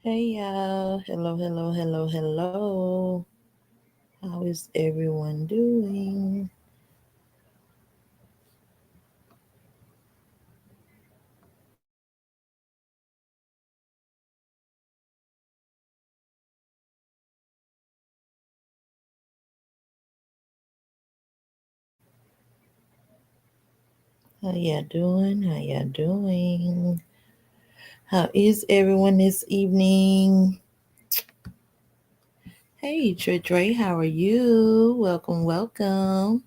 Hey y'all. Hello, hello, hello, hello. How is everyone doing? How y'all doing? How y'all doing? How is everyone this evening? Hey, Trey, how are you? Welcome, welcome.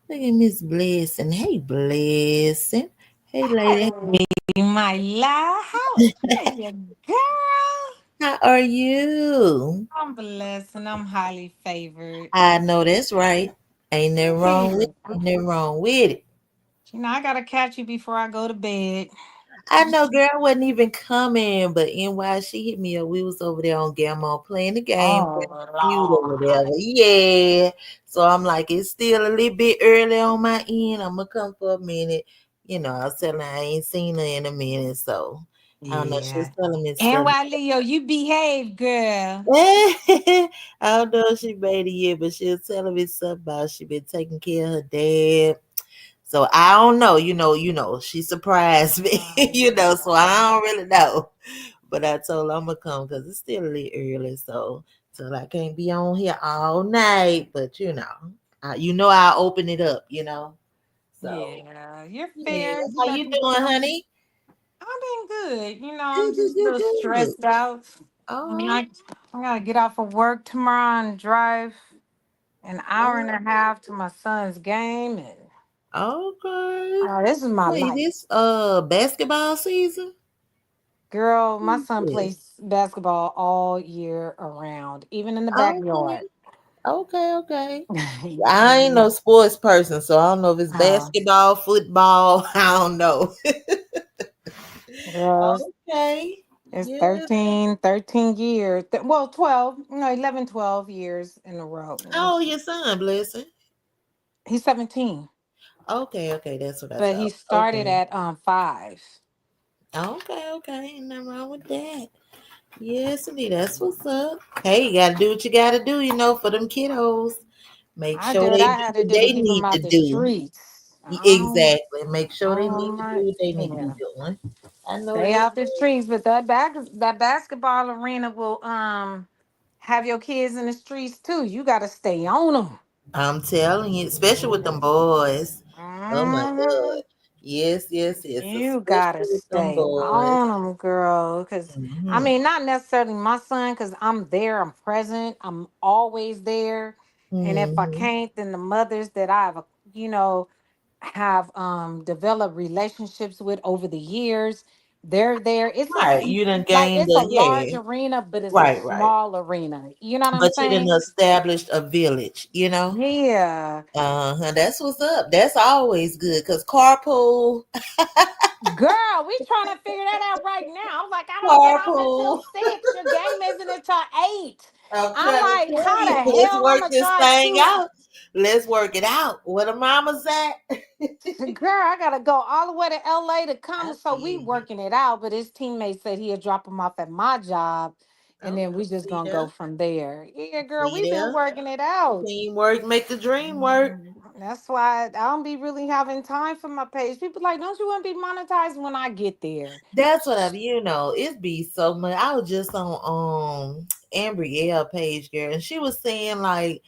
Look at Miss Blessing. Hey, Blessing. Hey, lady. Hey, my love. How are you, girl? How are you? I'm blessed and I'm highly favored. I know that's right. Ain't nothing wrong with Period. it. Ain't nothing wrong with it. I gotta catch you before I go to bed. I know, girl, I wasn't even coming, but NY, she hit me up. We was over there on Gamma playing the game, Oh, feud or whatever. Lord. Yeah. So I'm like, it's still a little bit early on my end. I'm gonna come for a minute. I was telling her I ain't seen her in a minute, so I don't know. She was Yeah. telling me And stuff. why, Leo, you behave, girl. I don't know if she made it yet, but she was telling me something about she been taking care of her dad. So I don't know, she surprised me, so I don't really know. But I told her I'm gonna come because it's still a little early, so I can't be on here all night. But I'll open it up. So Yeah, you're yeah, fair. You how let you people doing, come. honey? I'm doing good. Good, I'm good, just a good, little good. stressed out. I'm Oh, like, I gotta get off of work tomorrow and drive an hour and a half to my son's game, and okay. oh, this is my Wait, life. this basketball season? Girl, my Who's son this? plays basketball all year around, even in the Okay, backyard. okay. I ain't no sports person, so I don't know if it's uh, basketball, football. I don't know. Girl, Okay. it's Yeah. 13 years. Well, 12, no, 11, 12 years in a row. How old your son, Blessing? He's 17, Okay. That's what I but he thought. started Okay. at 5. Okay. Ain't nothing wrong with that. Yes, indeed. That's what's up. Hey, you gotta do what you gotta do, for them kiddos. Make I sure do what they I do had to what do to they keep him need to out the do. streets. Exactly. Make sure they need to do I what they need to be yeah. doing. I know Stay that's out the right. streets, but that basketball arena will have your kids in the streets too. You got to stay on them. I'm telling you, especially with them boys. Oh my God. Yes. You gotta Especially with them stay boys. on them, girl. Cause I Mm-hmm. mean, not necessarily my son, cause I'm there, I'm present, I'm always there. And if I Mm-hmm. can't, then the mothers that you know, have developed relationships with over the years, they're there. Right. You done Like gained it's a the, large yeah. arena, but it's a Right. small arena. You know what I'm But you done saying? established a village. Yeah. Uh-huh. That's what's up. That's always good. Cause carpool, Girl, we trying to figure that out right now. I'm like, I don't get off until carpool. 6. Your game isn't until 8. I'm I'm trying to like, tell how you, the let's hell I'm work gonna this drive thing to out. Let's work it out. Where the mama's at? girl, I gotta go all the way to LA to come. I So we feel you. working it out, but his teammate said he'll drop him off at my job and then Okay. we just See gonna go there. from there. Yeah, girl, See we've been there. working it out. Teamwork make the dream work. That's why I don't be really having time for my page. People like, don't you want to be monetized when I get there? That's what it be so much. I was just on Ambrielle page, girl, and she was saying like,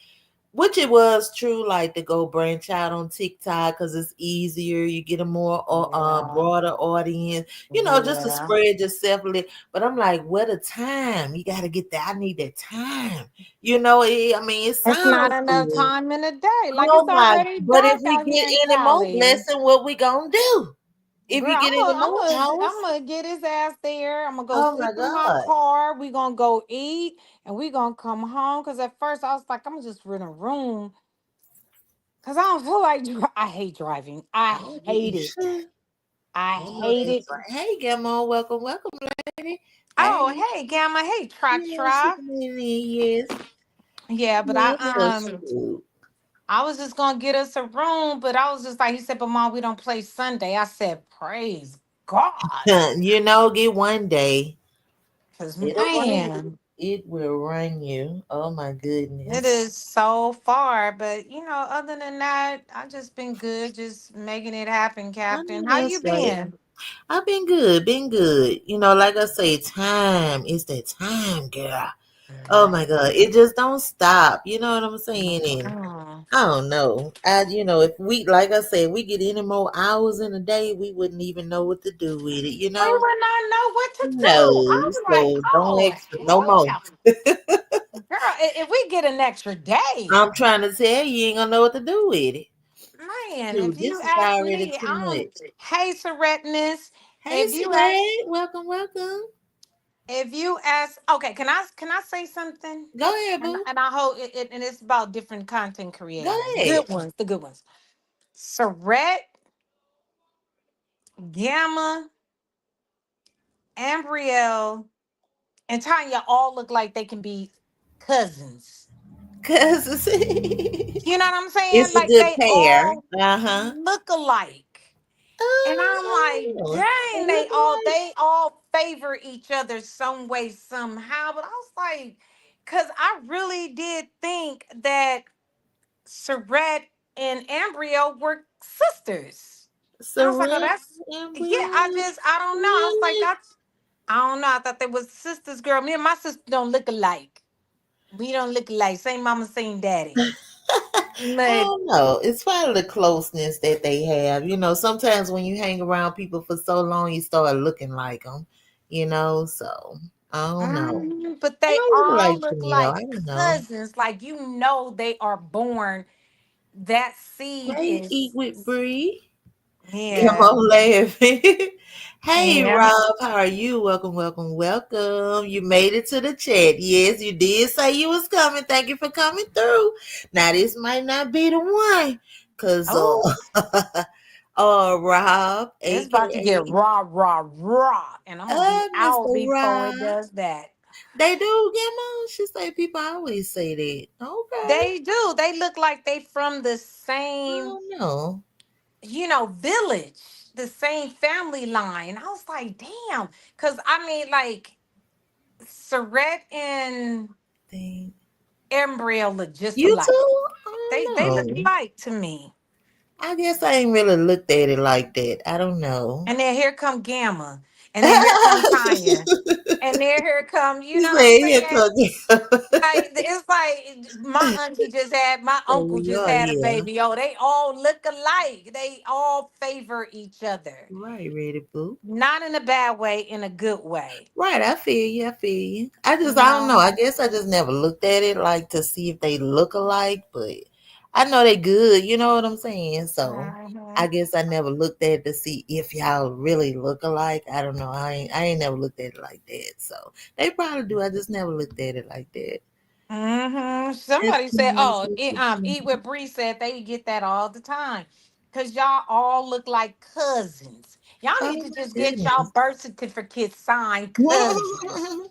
which it was true, like to go branch out on TikTok because it's easier. You get a more Yeah, broader audience, just to yeah. spread yourself a little. But I'm like, what a time! You got to get that. I need that time. I mean, it It's not sounds enough good. time in the day. Like Oh it's my! already But if dark we out here in get any more Cali. blessing, what we gonna do? If Girl, you get any more I'm hours? gonna get his ass there. I'm gonna go Oh my sit in my God! car. We gonna go eat, and we gonna come home. Cause at first I was like, I'm gonna just rent a room. Cause I don't feel like I hate driving. I Oh, hate you it. should. I I know hate that's it. right. Hey, Gamma, welcome, lady. Hey, Oh, hey, Gamma. Hey, Tra yeah, she Tra. come in. Yes, Yeah, but yeah, that's true. I was just gonna get us a room, but I was just like, he said, but mom, we don't play Sunday. I said, praise God. Get one day. Cause It'll run you. man, It will run you. Oh my it goodness. is so far. But other than that, I just been good, just making it happen, I know Captain. How you that's right. been? I've been good, been good. Like I say, time is that time, girl. Oh my God, it just don't stop. You know what I'm saying? And Mm. I don't know. If we, like I said, we get any more hours in a day, we wouldn't even know what to do with it. We would not know what to do. No, I'm like, so don't oh ask for no more. hell, girl, if we get an extra day, I'm trying to tell you, you ain't gonna know what to do with it. man, Dude, if you this is ask already me, too much. hey, Seretness, Hey, if you ask, Saray, welcome, welcome. okay, can I say something? Go ahead, And boo. and I hope and it's about different content Go creators, ahead. good ones, the good ones. Seret, Gamma, Ambrielle, and Tanya all look like they can be cousins. Cause You know what I'm saying? it's a Like good they pair. all Uh-huh. look alike. And I'm like, Oh, they dang, look alike. they all favor each other some way, somehow. But I was like, because I really did think that Saret and Ambrio were sisters. I was like, oh, Saray that's and yeah. Brianna. I don't know. I was like, Really? I don't know. I thought they was sisters, girl. Me and my sister don't look alike. We don't look alike. Same mama, same daddy. I But don't know. It's probably the closeness that they have. Sometimes when you hang around people for so long, you start looking like them. So I don't know. but They they don't look all alike to look me though. like I don't know. cousins. Like they are born. That seed Hey, eat is with Bree. Come yeah. on, laughing. Hey, Yeah. Rob, how are you? Welcome, welcome, welcome. You made it to the chat. Yes, you did say you was coming. Thank you for coming through. Now, this might not be the one, cause Oh, Rob, it's about to get aka raw, raw, raw, and I'm gonna be Mr. out before it Rob. does that. They do, She say people always say that. Okay, They do. They look like they from the I same, don't know. village, the same family line. I was like, damn, because I mean, like, Saret and Think Embryo look just you alike. too? I They look don't know. alike to me. I guess I ain't really looked at it like that. I don't know. And then here come Gamma, and then here come Tanya, and then here come, you You know what I'm say here saying? cookie. Like it's like my uncle just Yeah, had a yeah. baby. Oh, they all look alike. They all favor each other. Right, ready, boo. Not in a bad way, in a good way. Right, I feel you. I feel you. You I don't know. know? I guess I just never looked at it like to see if they look alike, but I know they good. You know what I'm saying? So I Mhm. guess I never looked at it to see if y'all really look alike. I don't know. I ain't never looked at it like that. So they probably do. I just never looked at it like that. That's Somebody too said, much. "Oh, That's too much. eat with Bree said they get that all the time, cause y'all all look like cousins. Y'all need Oh to my just get y'all goodness. birth certificates signed cousins,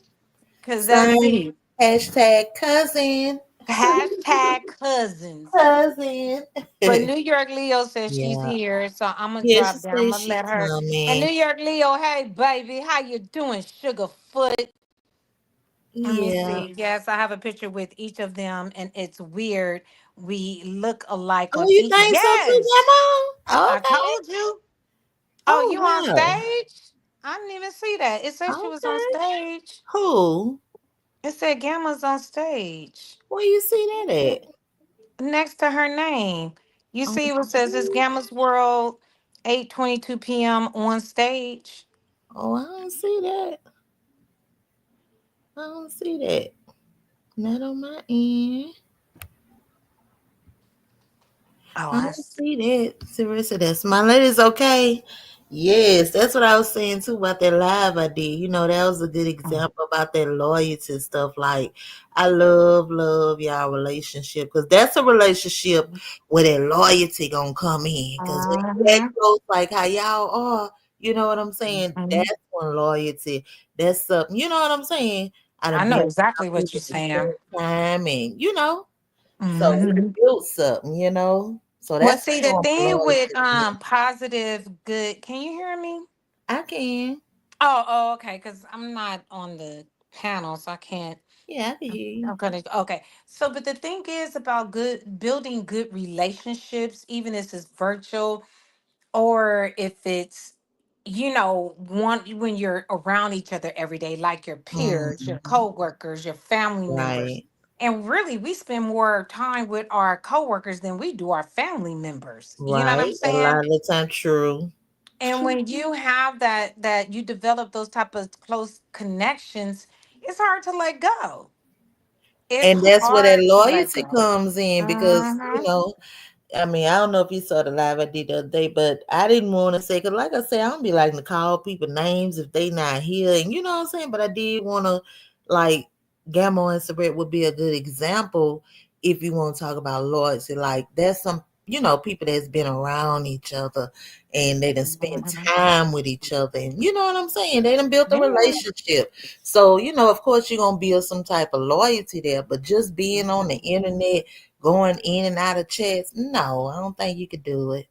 cause that's Son, it. hashtag cousin. Hashtag cousins." Cousin. But New York Leo says she's Yeah. here, so I'm gonna Yeah, she drop down. I'm says gonna she let her. And New coming. York Leo, hey baby, how you doing, Sugarfoot? Let me Yeah. see. Yes, I have a picture with each of them, and it's weird. We look alike Oh, on you each. think so too, Yes, Grandma? I Okay. told you. Oh, Oh you on wow. stage? I didn't even see that. It said she was on Okay. stage. Who? It said Gamma's on stage Where you see that at? next to her name. You On see what says it's stage? Gamma's World, 8:22 p.m. on stage. Oh, I don't see that. I don't see that. Not on my end. Oh, I I don't see that. Seriously, that's my lady's okay. Yes, that's what I was saying too about that live I did. That was a good example about that loyalty stuff. Like, I love y'all relationship because that's a relationship where that loyalty gonna come in. Because when you that uh-huh. close, like how y'all are, you know what I'm saying? Mhm. That's when loyalty. That's something. You know what I'm saying? I I done know been exactly around what you're people this saying. whole time, and so we Hmm. built something. So Well, that's see, a the form of thing with loyalty to me. positive good, can you hear me? I can. Oh, okay, because I'm not on the panel, so I can't. Yeah, I can hear you. I'm gonna okay. So, but the thing is about good building good relationships, even if it's virtual or if it's one when you're around each other every day, like your peers, your Mhm. co-workers, your family members. Right. And really, we spend more time with our coworkers than we do our family members. You know what I'm Right. A saying? lot of the time, true. And True. when you have that you develop those type of close connections, it's hard to let go. It's And that's where that hard to let loyalty go. comes in because, Hmm. I mean, I don't know if you saw the live I did the other day, but I didn't want to say, because like I said, I don't be like to call people names if they not here. And you know what I'm saying? But I did want to, like, Gamma and Sabret would be a good example if you want to talk about loyalty. Like, there's some, people that's been around each other and they done spent Hmm. time with each other. And you know what I'm saying? They done built a Yeah. relationship. So, of course, you're going to build some type of loyalty there. But just being on the internet, going in and out of chats. No, I don't think you could do it.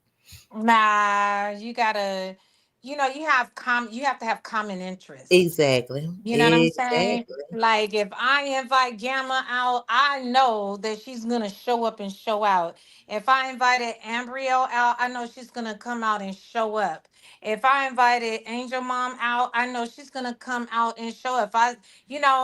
Nah, you gotta, you have to have common interests. Exactly. You know what I'm saying? Exactly. Like if I invite Gamma out, I know that she's gonna show up and show out. If I invited Ambriel out, I know she's gonna come out and show up. If I invited Angel Mom out, I know she's gonna come out and show up. If I,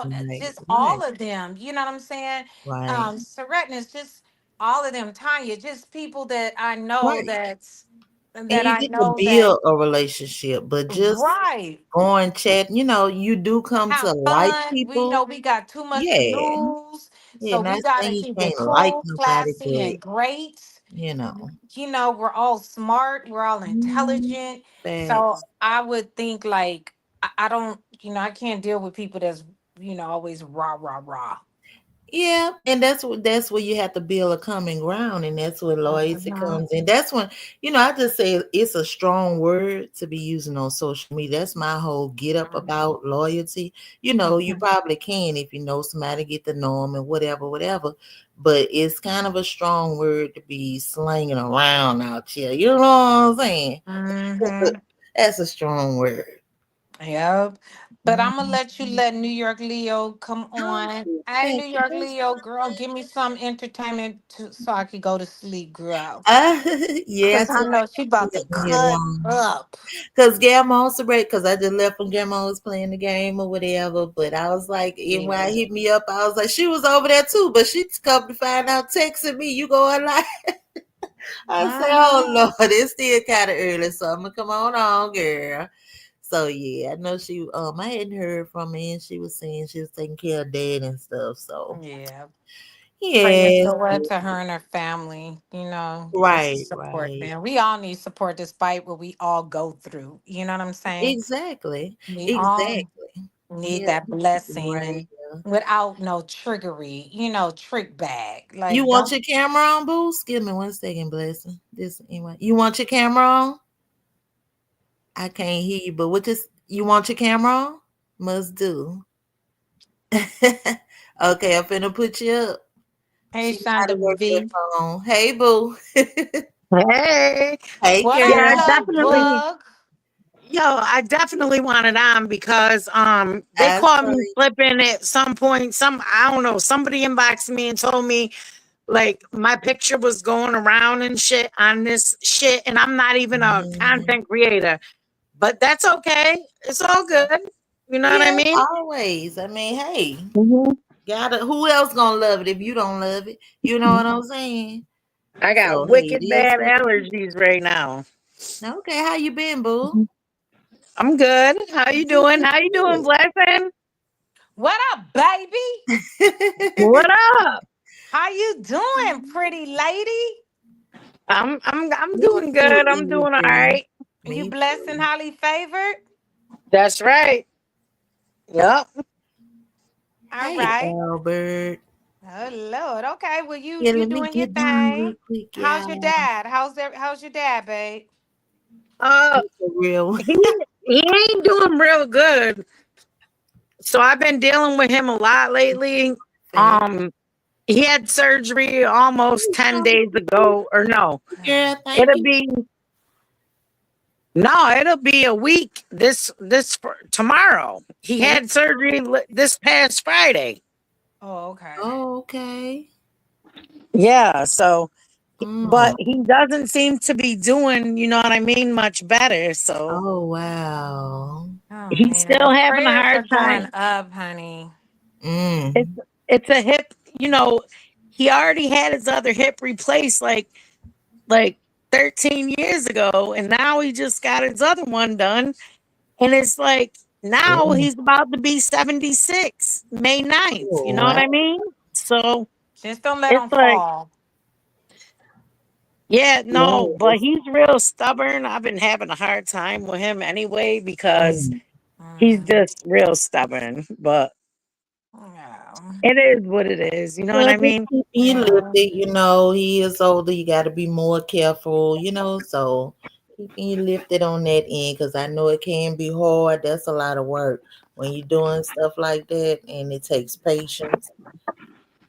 Right. just Right. all of them. You know what I'm saying? Right. Seretness, just all of them. Tanya, just people that I know Right. that's And that you I get to know that build a relationship, but just right. going chat, you do come Have to like fun. We people. know we got too much to Yeah. lose. Yeah. So we Not got to saying you keep it can't like cool, nobody, classy, but and great. you know. We're all smart, we're all Mm, intelligent. So facts. I would think like I don't, I can't deal with people that's, always rah, rah, rah. Yeah, and that's where you have to build a common ground, and that's where loyalty Mhm. comes in. That's when I just say it's a strong word to be using on social media. That's my whole get up about loyalty. You Mhm. probably can if you know somebody, get to know them and whatever, whatever. But it's kind of a strong word to be slinging around out here. You know what I'm saying? Mhm. That's a strong word. Yep. But I'm gonna Mhm. let you let New York Leo come on. Hey, New Thank you. York Leo, girl, give me some entertainment so I could go to sleep, girl. Uh, yeah, I Cause I took know she about to leave me cut alone. up. Cause Grandma also break because I just left when Grandma was playing the game or whatever. But I was like, and when I Yeah. hit me up, I was like, she was over there too, but she come to find out texting me, you going like I say, oh Uh-huh. Lord, it's still kind of early, so I'm gonna come on, girl. So yeah, I know she I hadn't heard from her and she was saying she was taking care of dad and stuff. So Yeah. Prayers yes, go out yes. to her and her family, just to Right, support right. them. We all need support despite what we all go through. You know what I'm saying? Exactly. We all Exactly. need Yeah, that you keep it blessing right and here. without no trickery, trick bag. You Like want don't your camera on, boo? Give me 1 second, blessing. This anyway. You want your camera on? I can't hear you, but what this you want your camera on? Must do. Okay, I'm finna put you up. Hey She know how Shonda to work that V. phone. Hey boo. Hey, Hey What yeah, up, I girl. love definitely, bug? I definitely want it on because they I called saw me you. flipping at some point. I don't know, somebody inboxed me and told me like my picture was going around and shit on this shit, and I'm not even a Mhm. content creator, but that's okay. It's all good. You know what I Yeah, mean? always. I mean, hey, Mhm. gotta who else gonna love it if you don't love it? You know what I'm saying? I got So hey, it wicked is bad what it is. allergies right now. Okay, how you been, boo? I'm good. How you Good, doing? good, How you doing, good. Blessing? What up, baby? What up? How you doing, pretty lady? I'm Me doing too, good. I'm doing all easy. right. You Me blessed and too. highly favored? That's right. Yep. All Hey, right. Albert. Oh Lord. Okay. Well, you Yeah, you let me doing your get down thing. real quick, How's your y'all. dad? How's your dad, babe? Uh, He's a real he he ain't doing real good. So I've been dealing with him a lot lately. fact. Um, he had surgery almost 10 days ago, or no, Girl, thank it'll you. be No, it'll be a week. Tomorrow. He Oh, had surgery this past Friday. Oh, okay. oh, okay. Yeah, so but Mm. he doesn't seem to be doing, you know what I mean, much better. So Oh, wow. Oh he's man, still having a prayers hard are going time. up, honey. It's Mm. it's a hip, he already had his other hip replaced like 13 years ago, and now he just got his other one done. And it's like now Yeah. he's about to be 76 May 9th. You Oh, know what wow. I mean? So Just don't let it's them like, fall. yeah, no, Yeah. but he's real stubborn. I've been having a hard time with him anyway because Mm. he's Mm, just real stubborn. But yeah. it is what it is. You know what Well, I just mean? keep you Yeah. lifted, he is older, you gotta be more careful, so keeping you lifted on that end, because I know it can be hard. That's a lot of work when you're doing stuff like that, and it takes patience,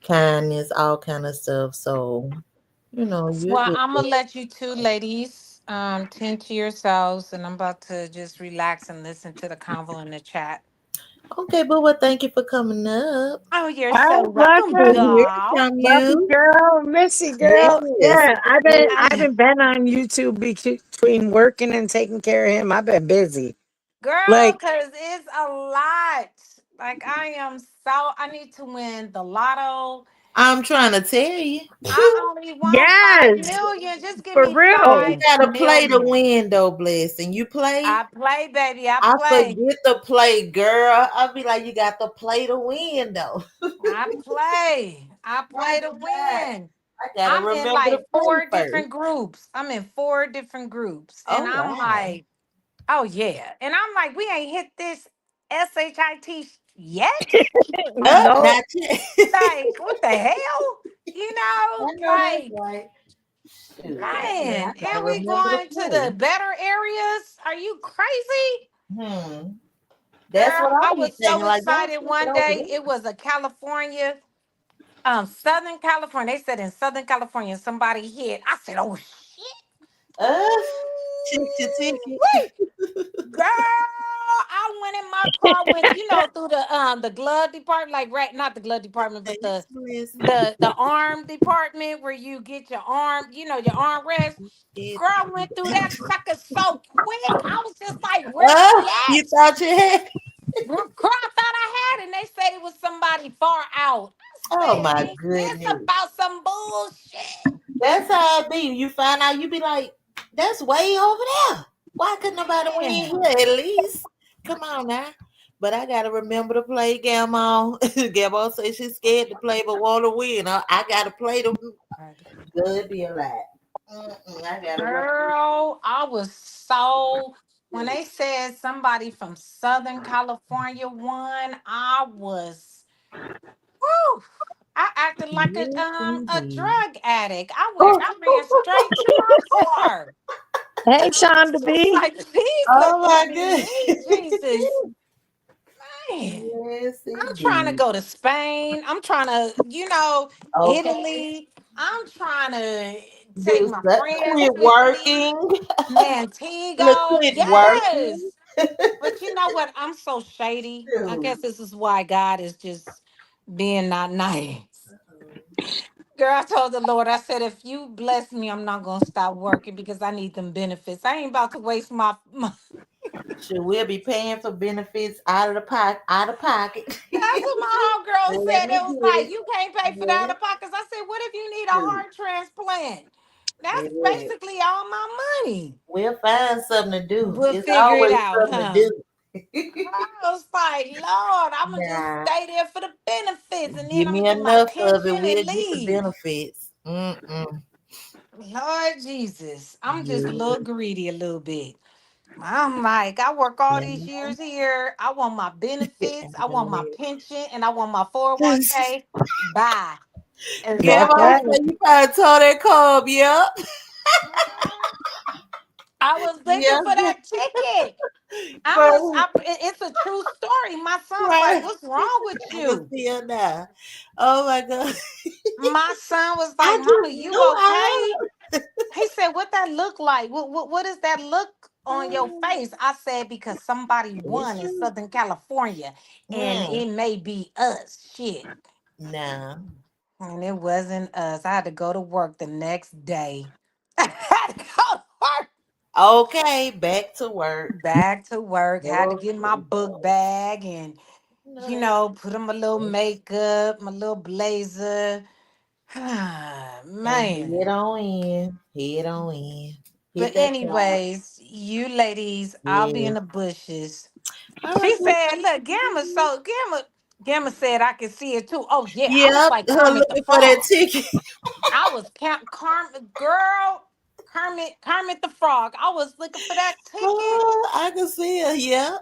kindness, all kind of stuff. So, you'll Well, get I'm gonna there. let you two ladies tend to yourselves, and I'm about to just relax and listen to the convo in the chat. Okay, but well, thank you for coming up. Oh, you're All so right, welcome, Good to welcome. hear doll. from Love you, you. girl. Miss you, girl. Yes. Yeah, I've been Yes. I I, haven't been on YouTube between working and taking care of him. I've been busy. girl, Like, cause it's a lot. Like I am so. I need to win the lotto. I'm trying to tell you. I only want five yes, million. Just give for me Oh, you real. gotta play to 5 million. win though, blessing. You play? I play, baby. I I play. forget to play, girl. I'll be like, you got to play to win though. I play. I My play to God. win. I gotta I'm in remember to like play four first. different groups. I'm in four different groups. And Oh I'm wow. like, oh yeah. And I'm like, we ain't hit this SHIT yet. Up, No, not yet. Like, what the hell? I know that's Like, right. Shoot, I man, gotta and we remember to going to play. the better areas. Are you crazy? Hmm. That's Girl, what I I be was so thinking. Like, y'all excited take it one over day. It there. was a California, Southern California. They said in Southern California somebody hit. I said, oh shit. Uh, check your Ooh, ticket. wait, girl, I went in my car, went through the glove department, like right, not the glove department, but the Thanks, blessing. the the arm department where you get your arm, your arm rest. It. Girl, I went through that sucker so quick. I was just like, where she You at? thought you had? Girl, I thought I had, and they said it was somebody far out. Oh I said, my ain't this goodness. about some bullshit? That's how it be. You find out, you be like, that's way over there. Why couldn't nobody win Man, here at least? Come on now. But I gotta remember to play Gamma. Gamma says she's scared to play but want to win. I gotta play the good be alive. I gotta remember. girl, I was so when they said somebody from Southern California won, I was whew, I acted like a Yes, a indeed. drug addict. Oh, I ran straight to my car. hey, I was Shonda just B. like, please let oh this my be me, goodness. Jesus. Man. Yes, I'm trying to indeed. go to Spain. I'm trying to, Okay. Italy. I'm trying to take Do my that. friends Quit with me. working. Look, Montego. quit working. Yes. But you know what? I'm so shady. I Shoot. guess this is why God is just being not nice. Girl, I told the Lord, I said, if you bless me, I'm not going to stop working because I need them benefits. I ain't about to waste my. Should we be paying for benefits out of the pocket? Out of pocket. That's what my homegirl Let said. me It was get like, it. you can't pay for the out Yeah. of pockets. I said, what if you need a Shoot. heart transplant? That's Yeah. basically all my money. We'll find something to do. We'll It's figure it always out, something to huh? do. I was like, Lord, I'm going to just Nah, stay there for the benefits and then give I'm me going to get my enough of it. pension and We'll get the leave. benefits. Mm-mm. Lord Jesus, I'm just a Yeah. little greedy a little bit. I'm like, I work all these Yeah. years here. I want my benefits, I want my Anyway. pension, and I want my 401k. Bye. And Yeah, That's I right. so say you probably told that Cobb, yep. I was looking Yeah, for that ticket. right, It's a true story. My son's like, right. what's wrong with I can you? see it now. Oh my God. My son was like, I Mama, just you knew I okay? heard. He said, what that look like? What does that look? on your face. I said because somebody It's won in true. Southern California and Mm. it may be us. Shit. Nah. And it wasn't us. I had to go to work the next day. I had to go to work. Okay, back to work. Back to work. Had to get my Okay. book bag and, No, that's put on my little makeup, my little blazer. and Man. head on in. Head on in. But Hit that clock. anyways, you ladies, I'll be in Yes. the bushes. All right, She well, said, look, Gamma said I could see it too. Oh yeah, I was yep, like her Kermit the looking for that Frog. ticket. I was Kermit girl, Kermit the Frog. I was looking for that ticket. Oh, I can see her, yeah.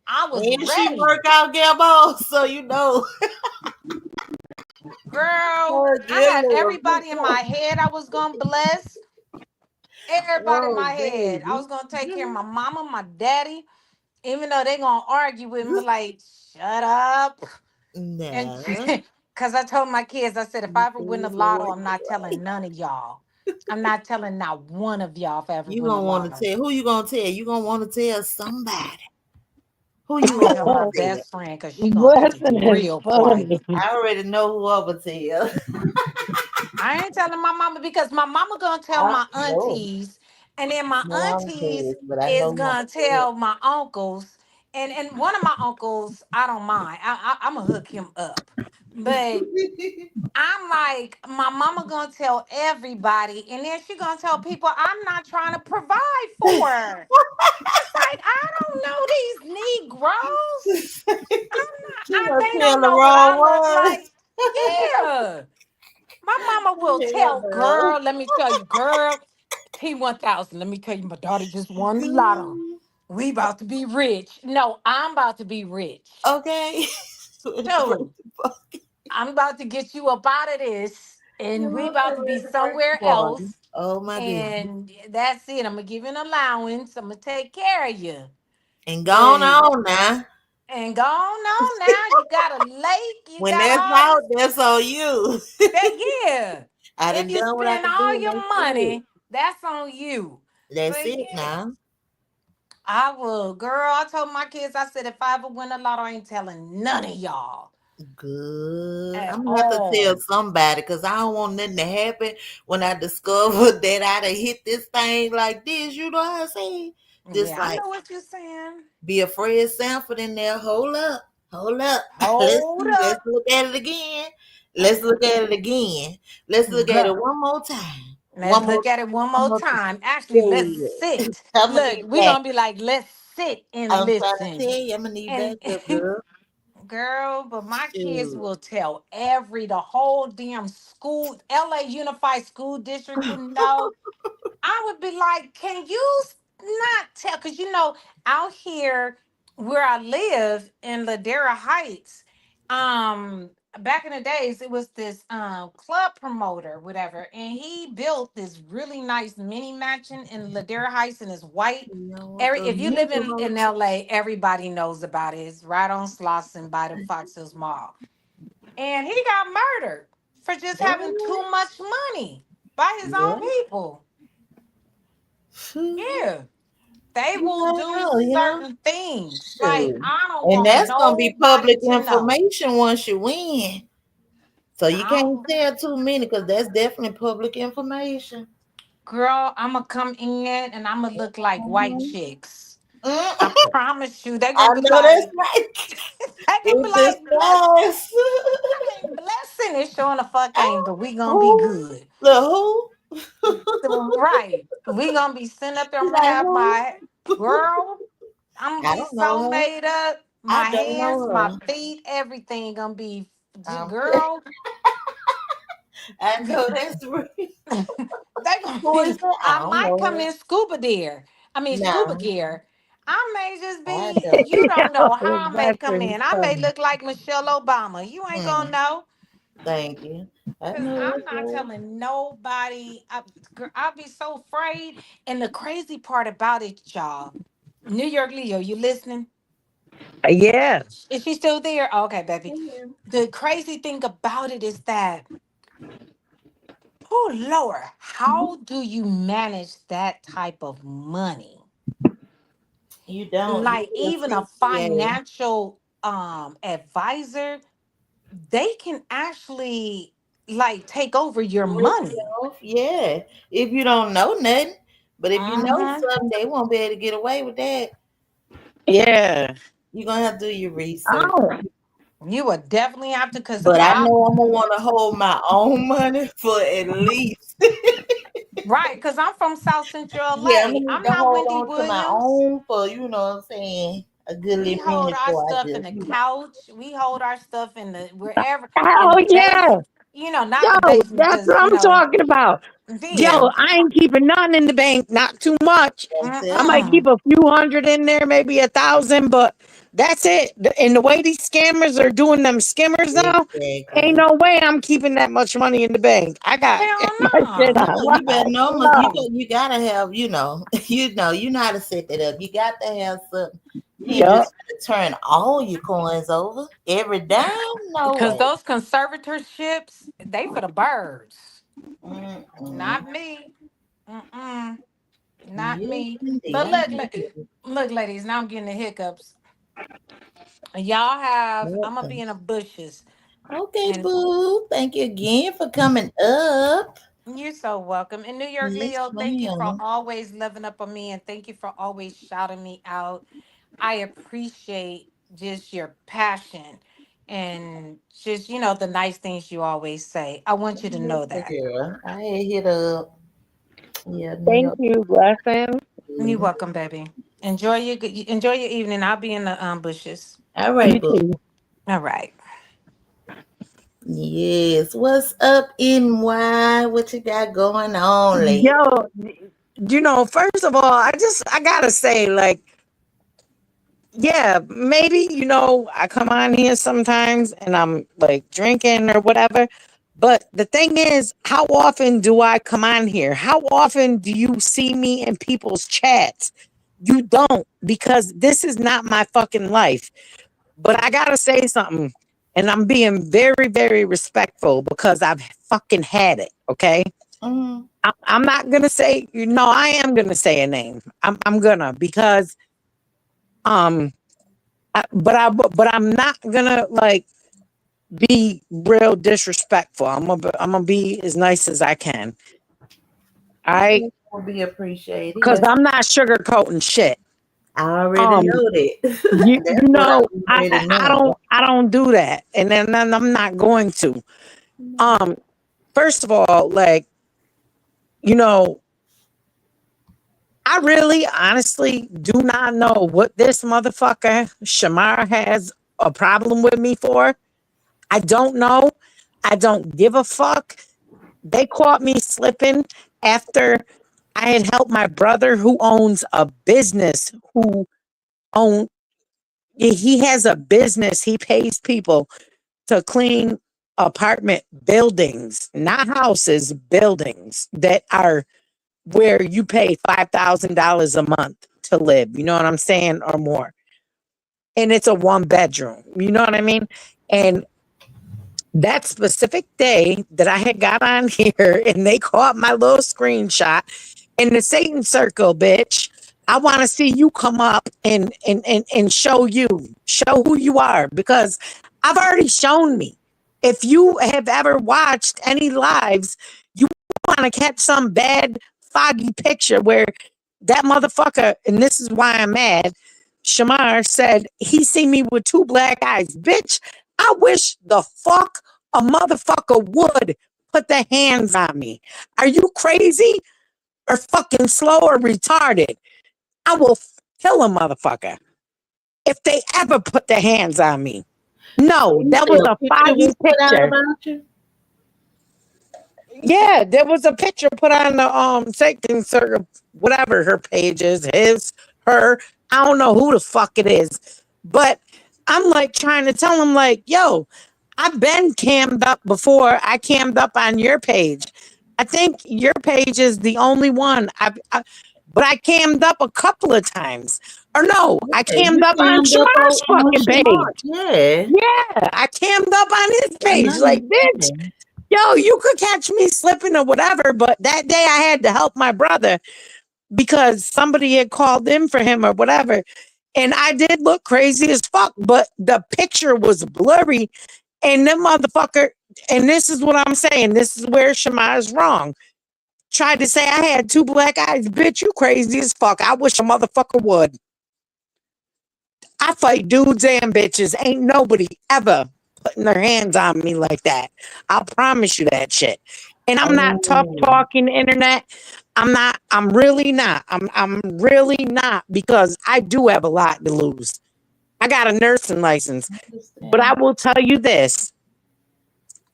I was And she ready. work out Gabon, so you know. Girl, Oh, I had good everybody in my Lord. head I was gonna bless. Everybody in Oh, my head. I baby. was gonna take care of my mama, my daddy, even though they gonna argue with me like, shut up. And No. because I told my kids, I said, if You I ever win the fool for lotto, what I'm you not telling like. none of y'all. I'm not telling not one of y'all if I ever You win the gonna want to lotto. tell who you gonna tell? You gonna want to tell somebody. Who I'm you gonna gonna tell my want to tell? best friend because she gonna keep it Blessing is real quiet. funny. I already know who I'm gonna tell. I ain't telling my mama because my mama gonna tell I my know. aunties, and then my No, I'm aunties pissed, but I is know who I'm gonna gonna tell. tell my uncles, and one of my uncles, I don't mind. I'm gonna hook him up, but I'm like, my mama gonna tell everybody, and then she gonna tell people I'm not trying to provide for. It's like I don't know these Negroes. She gonna They tell don't the know what wrong I look ones. like. Yeah. My mama will Hell tell, no. girl, let me tell you, girl, T1000. Let me tell you, my daughter just won the lotto. Good. We about to be rich. No, I'm about to be rich. Okay. So I'm about to get you up out of this, and we about to be somewhere else. Oh my goodness. And that's it. I'm gonna give you an allowance. I'm gonna take care of you. And gone But on now. and go on now. You got a lake. You When got that's all out, this. that's on you. That yeah. I If done you done what I spend could do, all and your that's it. money, that's on you. That's But it yeah, now. I will. Girl, I told my kids, I said, if I ever win a lotto, I ain't telling none of y'all Good. at I'm gonna have to tell all. somebody because I don't want nothing to happen when I discover that I done hit this thing like this. You know what I'm saying? Just Yeah, I like know what you're saying. be a Fred Sanford in there. Hold up. Hold up. Let's Hold see. Let's up. look at it again. Let's look at it again. Let's look at it Go. one more time. Let's One more look at it one one more more time. time. Actually, let's Yeah. sit. I'm gonna Look, need we're that. gonna be like, let's sit and I'm trying to listen. tell you, I'm gonna need And backup, girl. girl, but my kids Shoot. will tell the whole damn school, LA Unified School District would know. I would be like, can you not tell? Because, out here where I live in Ladera Heights, back in the days, it was this club promoter, whatever, and he built this really nice mini mansion in Ladera Heights and it's white. You know what? Those If you live mental in notes. LA, everybody knows about it. It's right on Slauson by the Fox Hills Mall. And he got murdered for just having What? too much money by his own Yeah. people. Phew. Yeah. They You will never do know, you know? certain things. Like, Shoot. I don't And want that's gonna be public nobody to know. information once you win. So you I can't don't, tell too many because that's definitely public information. girl, I'm going to come in and I'm going to look like white Mhm. chicks. I Mm. promise you. They're I going to be know that's like, right. they're going to be In like, disguise. blessing is showing the fuck ain't, but we going to be Who? good. The who? Right. We going to be sitting up there. I'm You going to like have who? my girl. I'm gonna I be don't know so her. made up. I My don't hands, know my her. feet, everything gonna be Um, girl. I know that's real. They gonna Who be. is that? I I don't might know come her. in scuba gear. I mean scuba No, gear. I may just I be. don't. You don't know how I may come Blessing in. I may funny. look like Michelle Obama. You ain't gonna Mm, know. thank you. I Cause know I'm that's not right. telling nobody. I'll be so afraid. And the crazy part about it, y'all, New York Leo, you listening? Yeah. Is she still there? Okay, baby. Yeah. The crazy thing about it is that Oh Lord, how do you manage that type of money? You don't. You Like do a even a CPA. financial advisor, they can actually like take over your Rip money. you off. Yeah. If you don't know nothing. But if you know Mm-hmm. something, they won't be able to get away with that. Yeah. You're gonna have to do your research. Oh, You would definitely have to, because But I I know I'm gonna want to hold my own money for at least. right, because I'm from South Central Yeah, I'm LA. gonna need I'm to not hold Wendy on to my Williams. own for what I'm saying, a good We little hold minute our before I stuff in just the couch. We hold our stuff in the wherever in hell the yeah. base. Not Yo, the basement, that's because what I'm talking about. Yo, yeah. I ain't keeping nothing in the bank, not too much. I'm I telling might you. keep Mm-mm. a few hundred in there, maybe 1,000, but that's it. And the way these scammers are doing them skimmers now, ain't Exactly. no way I'm keeping that much money in the bank. I got Hell my shit No, no. on you better loud. know. Low. You gotta have. You know how to set that up. You got to have something. You ain't Yup. just gonna turn all your coins over every dime. No Because way. those conservatorships, they for the birds. Mm-mm. Not me. Mm-mm. Not Yes, me. But indeed. look, look, ladies, now I'm getting the hiccups. Y'all have, I'm gonna be in the bushes. Okay, And boo. Thank you again for coming up. you're so welcome. In New York, Yes, Leo, thank you for ma'am. always living up on me, and thank you for always shouting me out. I appreciate just your passion and just, the nice things you always say. I want you to Yes, know that. girl. I had hit up. Yeah, New Thank York. you, blessing. You're Boo. welcome, baby. Enjoy your evening. I'll be in the bushes. All You right, boo. too. All right. Yes. What's up, NY? What you got going on, lady? Yo, first of all, I gotta say, like, yeah, maybe, I come on here sometimes and I'm like drinking or whatever. But the thing is, how often do I come on here? How often do you see me in people's chats? You don't, because this is not my fucking life. But I gotta say something, and I'm being very, very respectful because I've fucking had it. Okay, Mm, I'm not gonna say, I am gonna say a name. I'm gonna, because um, but I'm not gonna like be real disrespectful. I'm gonna be as nice as I can. All right, that will be appreciated. because I'm not sugarcoating shit. I already Um, know that. you That's what know, I already I don't do that, and then I'm not going to. know. Um, First of all, like, you know, I really honestly do not know what this motherfucker Shamar has a problem with me for. I don't know. I don't give a fuck. They caught me slipping after I had helped my brother who owns a business, own he has a business. He pays people to clean apartment buildings, not houses, buildings that are where you pay $5,000 a month to live. You know what I'm saying? Or more. And it's a one bedroom. You know what I mean? And that specific day that I had got on here and they caught my little screenshot in the Satan circle, bitch. I want to see you come up and show who you are, because I've already shown me. If you have ever watched any lives, you want to catch some bad foggy picture where that motherfucker, and this is why I'm mad. Shamar said he seen me with two black eyes. Bitch, I wish the fuck a motherfucker would put their hands on me. Are you crazy or fucking slow or retarded? I will kill a motherfucker if they ever put their hands on me. No, You that say was a a picture foggy was put out picture. about you? Yeah, there was a picture put on the Satan circle, whatever her page is, his, her. I don't know who the fuck it is. But I'm like trying to tell him, like, yo, I've been cammed up before. I cammed up on your page. I think your page is the only one. But I cammed up a couple of times. Or no, I Yeah, cammed you up on clammed up Shamar's on fucking Shamar. page. Yeah. Yeah, I cammed up on his I know page. you Like, bitch, did. Yo, you could catch me slipping or whatever, but that day I had to help my brother because somebody had called in for him or whatever. And I did look crazy as fuck, but the picture was blurry. And the motherfucker, and this is what I'm saying, this is where Shema is wrong. Tried to say I had two black eyes. Bitch, you crazy as fuck. I wish a motherfucker would. I fight dudes and bitches. Ain't nobody ever putting their hands on me like that. I'll promise you that shit. And I'm not tough Oh, talking internet. I'm not, I'm really not. I'm really not because I do have a lot to lose. I got a nursing license. But I understand. will tell you this.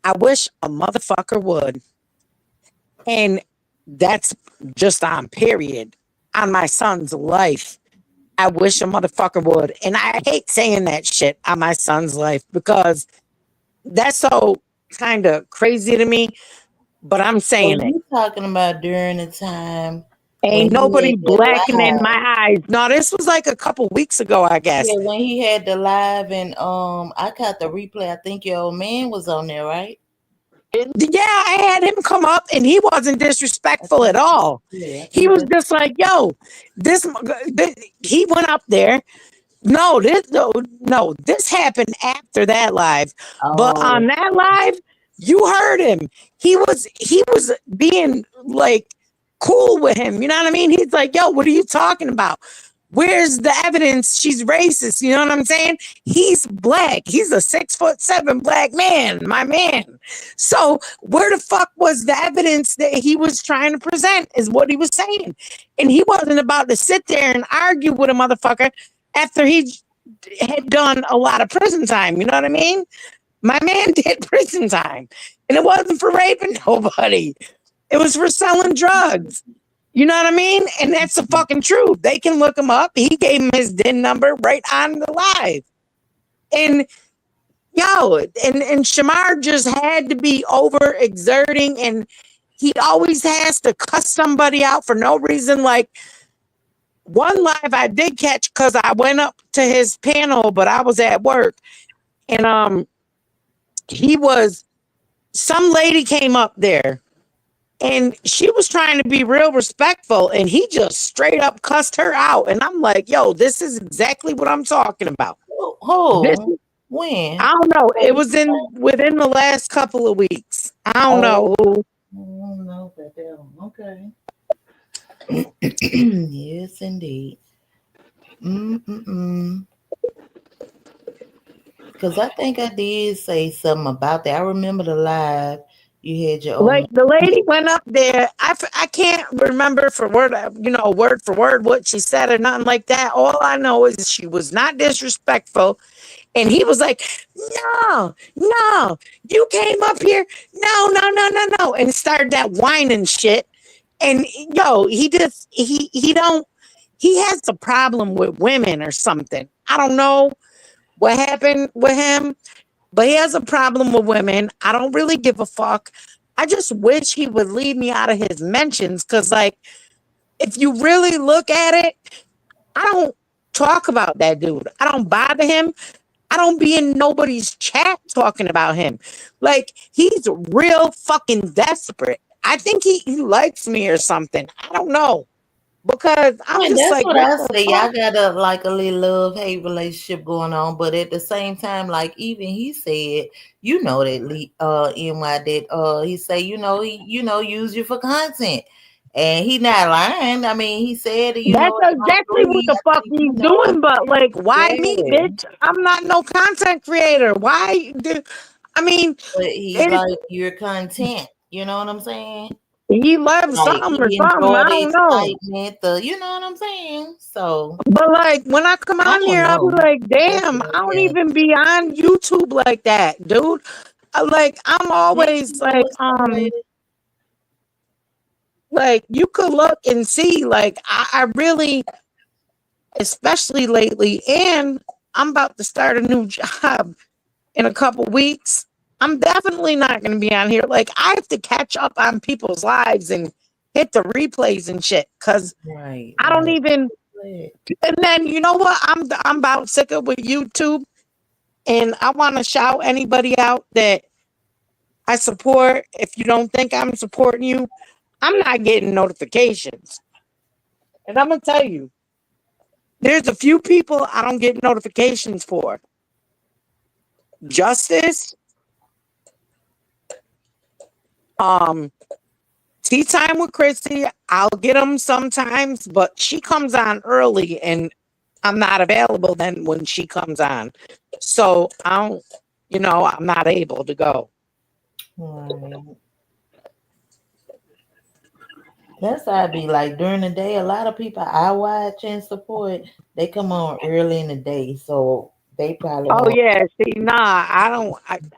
I wish a motherfucker would. And that's just on period. On my son's life. I wish a motherfucker would. And I hate saying that shit on my son's life because that's so kind of crazy to me, but I'm So saying it. you talking about during the time when Ain't he nobody had that blacking in live? my eyes. No, this was like a couple weeks ago, I guess. Yeah, when he had the live and I caught the replay. I think your old man was on there, right? Yeah, I had him come up and he wasn't disrespectful Okay. at all. Yeah, I He think was that's just like, yo, this he went up there. No, this happened after that live. But on oh that live, you heard him. He was being like cool with him. You know what I mean? He's like, yo, what are you talking about? Where's the evidence she's racist? You know what I'm saying? He's black. He's a 6'7" black man, my man. So where the fuck was the evidence that he was trying to present is what he was saying. And he wasn't about to sit there and argue with a motherfucker after he had done a lot of prison time. You know what I mean? My man did prison time. And it wasn't for raping nobody. It was for selling drugs. You know what I mean? And that's the fucking truth. They can look him up. He gave him his DIN number right on the live. And yo, and Shamar just had to be over exerting and he always has to cuss somebody out for no reason. Like one live I did catch because I went up to his panel, but I was at work. And he was some lady came up there and she was trying to be real respectful and he just straight up cussed her out. And I'm like, yo, this is exactly what I'm talking about. This who? When? I don't know. What It did was he in say? within the last couple of weeks. I don't Oh, know who. I don't know about that one. Okay. Yes, indeed. Mm-mm-mm. Because I think I did say something about that. I remember the live. You had your old Like man. the lady went up there. I can't remember for word, word for word what she said or nothing like that. All I know is she was not disrespectful. And he was like, no, no, you came up here. No, no, no, no, no. And started that whining shit. And yo, he has a problem with women or something. I don't know what happened with him, but he has a problem with women. I don't really give a fuck. I just wish he would leave me out of his mentions because, like, if you really look at it, I don't talk about that dude. I don't bother him. I don't be in nobody's chat talking about him. Like, he's real fucking desperate. I think he likes me or something. I don't know. Because I'm And just that's like, what what I the say. fuck? Y'all got a like a little love hate relationship going on, but at the same time, like even he said, you know that NY that he say, use you for content, and he not lying. I mean, he said, That's in all exactly what three. the I fuck think he's doing. But like, why me, yeah, bitch? I'm not no content creator. Why? I mean, but he it, like your content. You know what I'm saying? he loves Like something or he something. enjoy I the don't know. excitement. You know what I'm saying? So But like, when I come I on don't here, I'll be know. like, That's damn, what I don't I got. even be on YouTube like that, dude. Like, I'm Yeah, always you know, some lady. like you could look and see, like, I really, especially lately, and I'm about to start a new job in a couple weeks. I'm definitely not going to be on here. Like, I have to catch up on people's lives and hit the replays and shit because Right, I don't right. even. And then you know what? I'm about sick of with YouTube, and I want to shout anybody out that I support. If you don't think I'm supporting you, I'm not getting notifications. And I'm gonna tell you, there's a few people I don't get notifications for. Justice, um, Tea Time with Christy, I'll get them sometimes, but she comes on early and I'm not available then when she comes on. So I don't, I'm not able to go. Right. That's how I be like during the day. A lot of people I watch and support, they come on early in the day, so they probably Oh won't yeah, see, nah, I don't.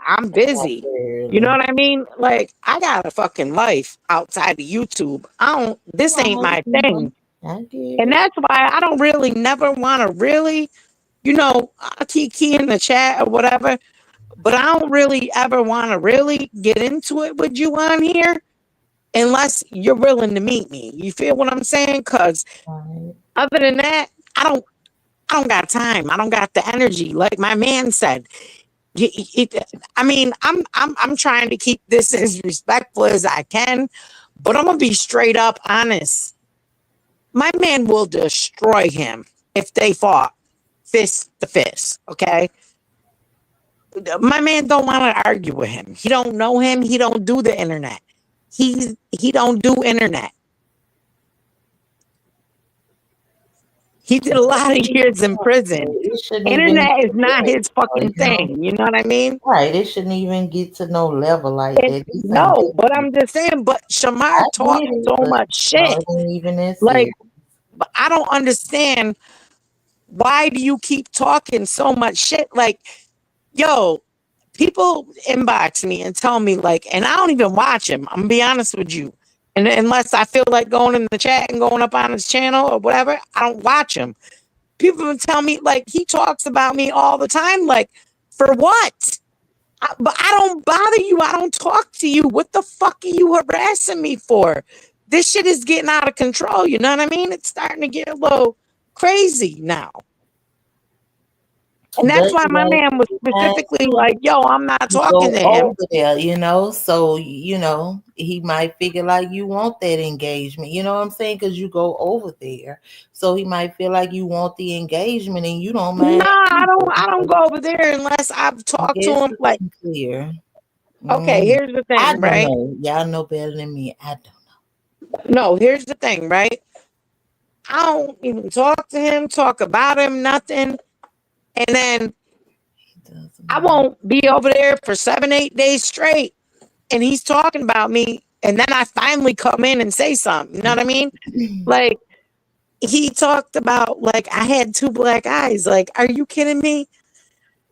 I'm come on busy. very You know early. what I mean? Like I got a fucking life outside of YouTube. I don't. This ain't Right, my you know, thing, I get and it. that's why I don't really never want to really. I keep key in the chat or whatever, but I don't really ever want to really get into it with you on here unless you're willing to meet me. You feel what I'm saying? Because Right. other than that, I don't. I don't got time. I don't got the energy. Like my man said, I mean, I'm trying to keep this as respectful as I can, but I'm gonna be straight up honest. My man will destroy him if they fought fist to fist. Okay, my man don't want to argue with him. He don't know him. He don't do the internet. He don't do internet. He did a lot of years in prison. It shouldn't even Internet is not get, his fucking you know. thing. You know what I mean? Right. It shouldn't even get to no level like And that. This ain't no, but that. I'm just saying, but Shamar I talks get it, so but much no, shit. it ain't even that Like, serious. but I don't understand why do you keep talking so much shit? Like, yo, people inbox me and tell me like, and I don't even watch him. I'm gonna be honest with you. And unless I feel like going in the chat and going up on his channel or whatever, I don't watch him. People will tell me like he talks about me all the time. Like, for what? But I don't bother you. I don't talk to you. What the fuck are you harassing me for? This shit is getting out of control. You know what I mean? It's starting to get a little crazy now. And that's But why you my know, man was sometimes specifically too, like, yo, I'm not you talking go to him. over there, so he might figure like you want that engagement. You know what I'm saying? Because you go over there, so he might feel like you want the engagement, and you don't Nah, mind either. I don't go over there unless I've I talked to guess him. it's Like, unclear. okay, Mm, here's the I thing, don't right? know. Y'all know better than me. I don't No, here's the thing, right? I don't even talk to him, talk about him, nothing. And then know. Doesn't I matter. won't be over there for 7, 8 days straight. And he's talking about me. And then I finally come in and say something. You know what I mean? Like, he talked about, like, I had two black eyes. Like, are you kidding me?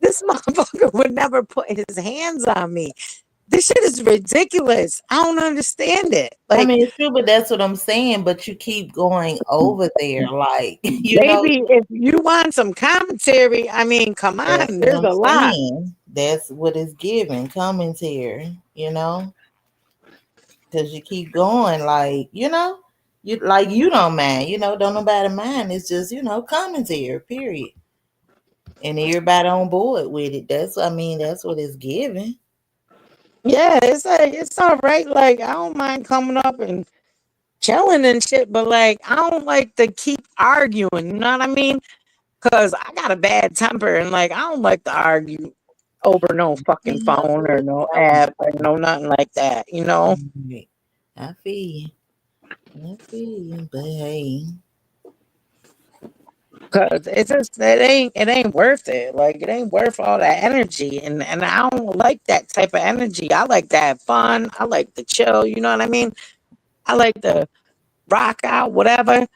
This motherfucker would never put his hands on me. This shit is ridiculous. I don't understand it. I Like, mean, it's true, but that's what I'm saying. But you keep going over there, like baby, if you want some commentary, I mean, come that's on, what there's I'm a lot. saying. That's what it's giving commentary, because you keep going, like you don't mind, don't nobody mind. It's just commentary, period, and everybody on board with it. That's what it's giving. Yeah, it's all right. Like, I don't mind coming up and chilling and shit, but like, I don't like to keep arguing. You know what I mean? Because I got a bad temper and like, I don't like to argue over no fucking Yeah, I phone or feel no you. app or no nothing like that. Right. I feel you. I feel you. But hey, Cause it's just it ain't worth it. Like it ain't worth all that energy, and I don't like that type of energy. I like to have fun. I like to chill. You know what I mean? I like to rock out, whatever,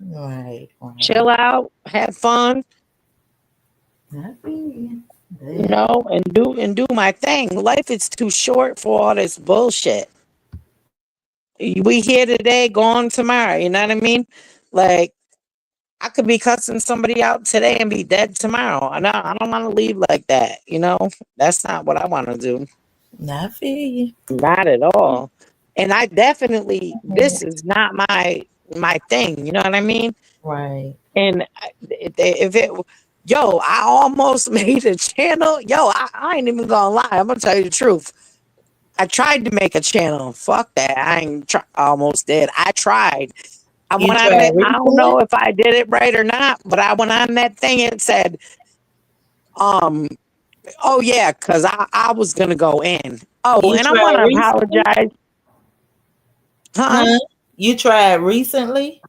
right, right. chill out, have fun, I feel you. But and do my thing. Life is too short for all this bullshit. We here today, gone tomorrow. You know what I mean? Like I could be cussing somebody out today and be dead tomorrow. I don't want to leave like that. That's not what I want to do. I feel you. Not at all. And I definitely, Mhm. this is not my thing. You know what I mean? Right. And if it, yo, I almost made a channel. Yo, I ain't even gonna lie. I'm gonna tell you the truth. I tried to make a channel. Fuck that. I ain't almost did. I tried. I You went on tried it. I don't recently? know if I did it right or not, but I went on that thing and it said, um, oh yeah, because I was gonna go in. Oh, You and I tried wanna recently? apologize. Huh? Huh? You tried recently?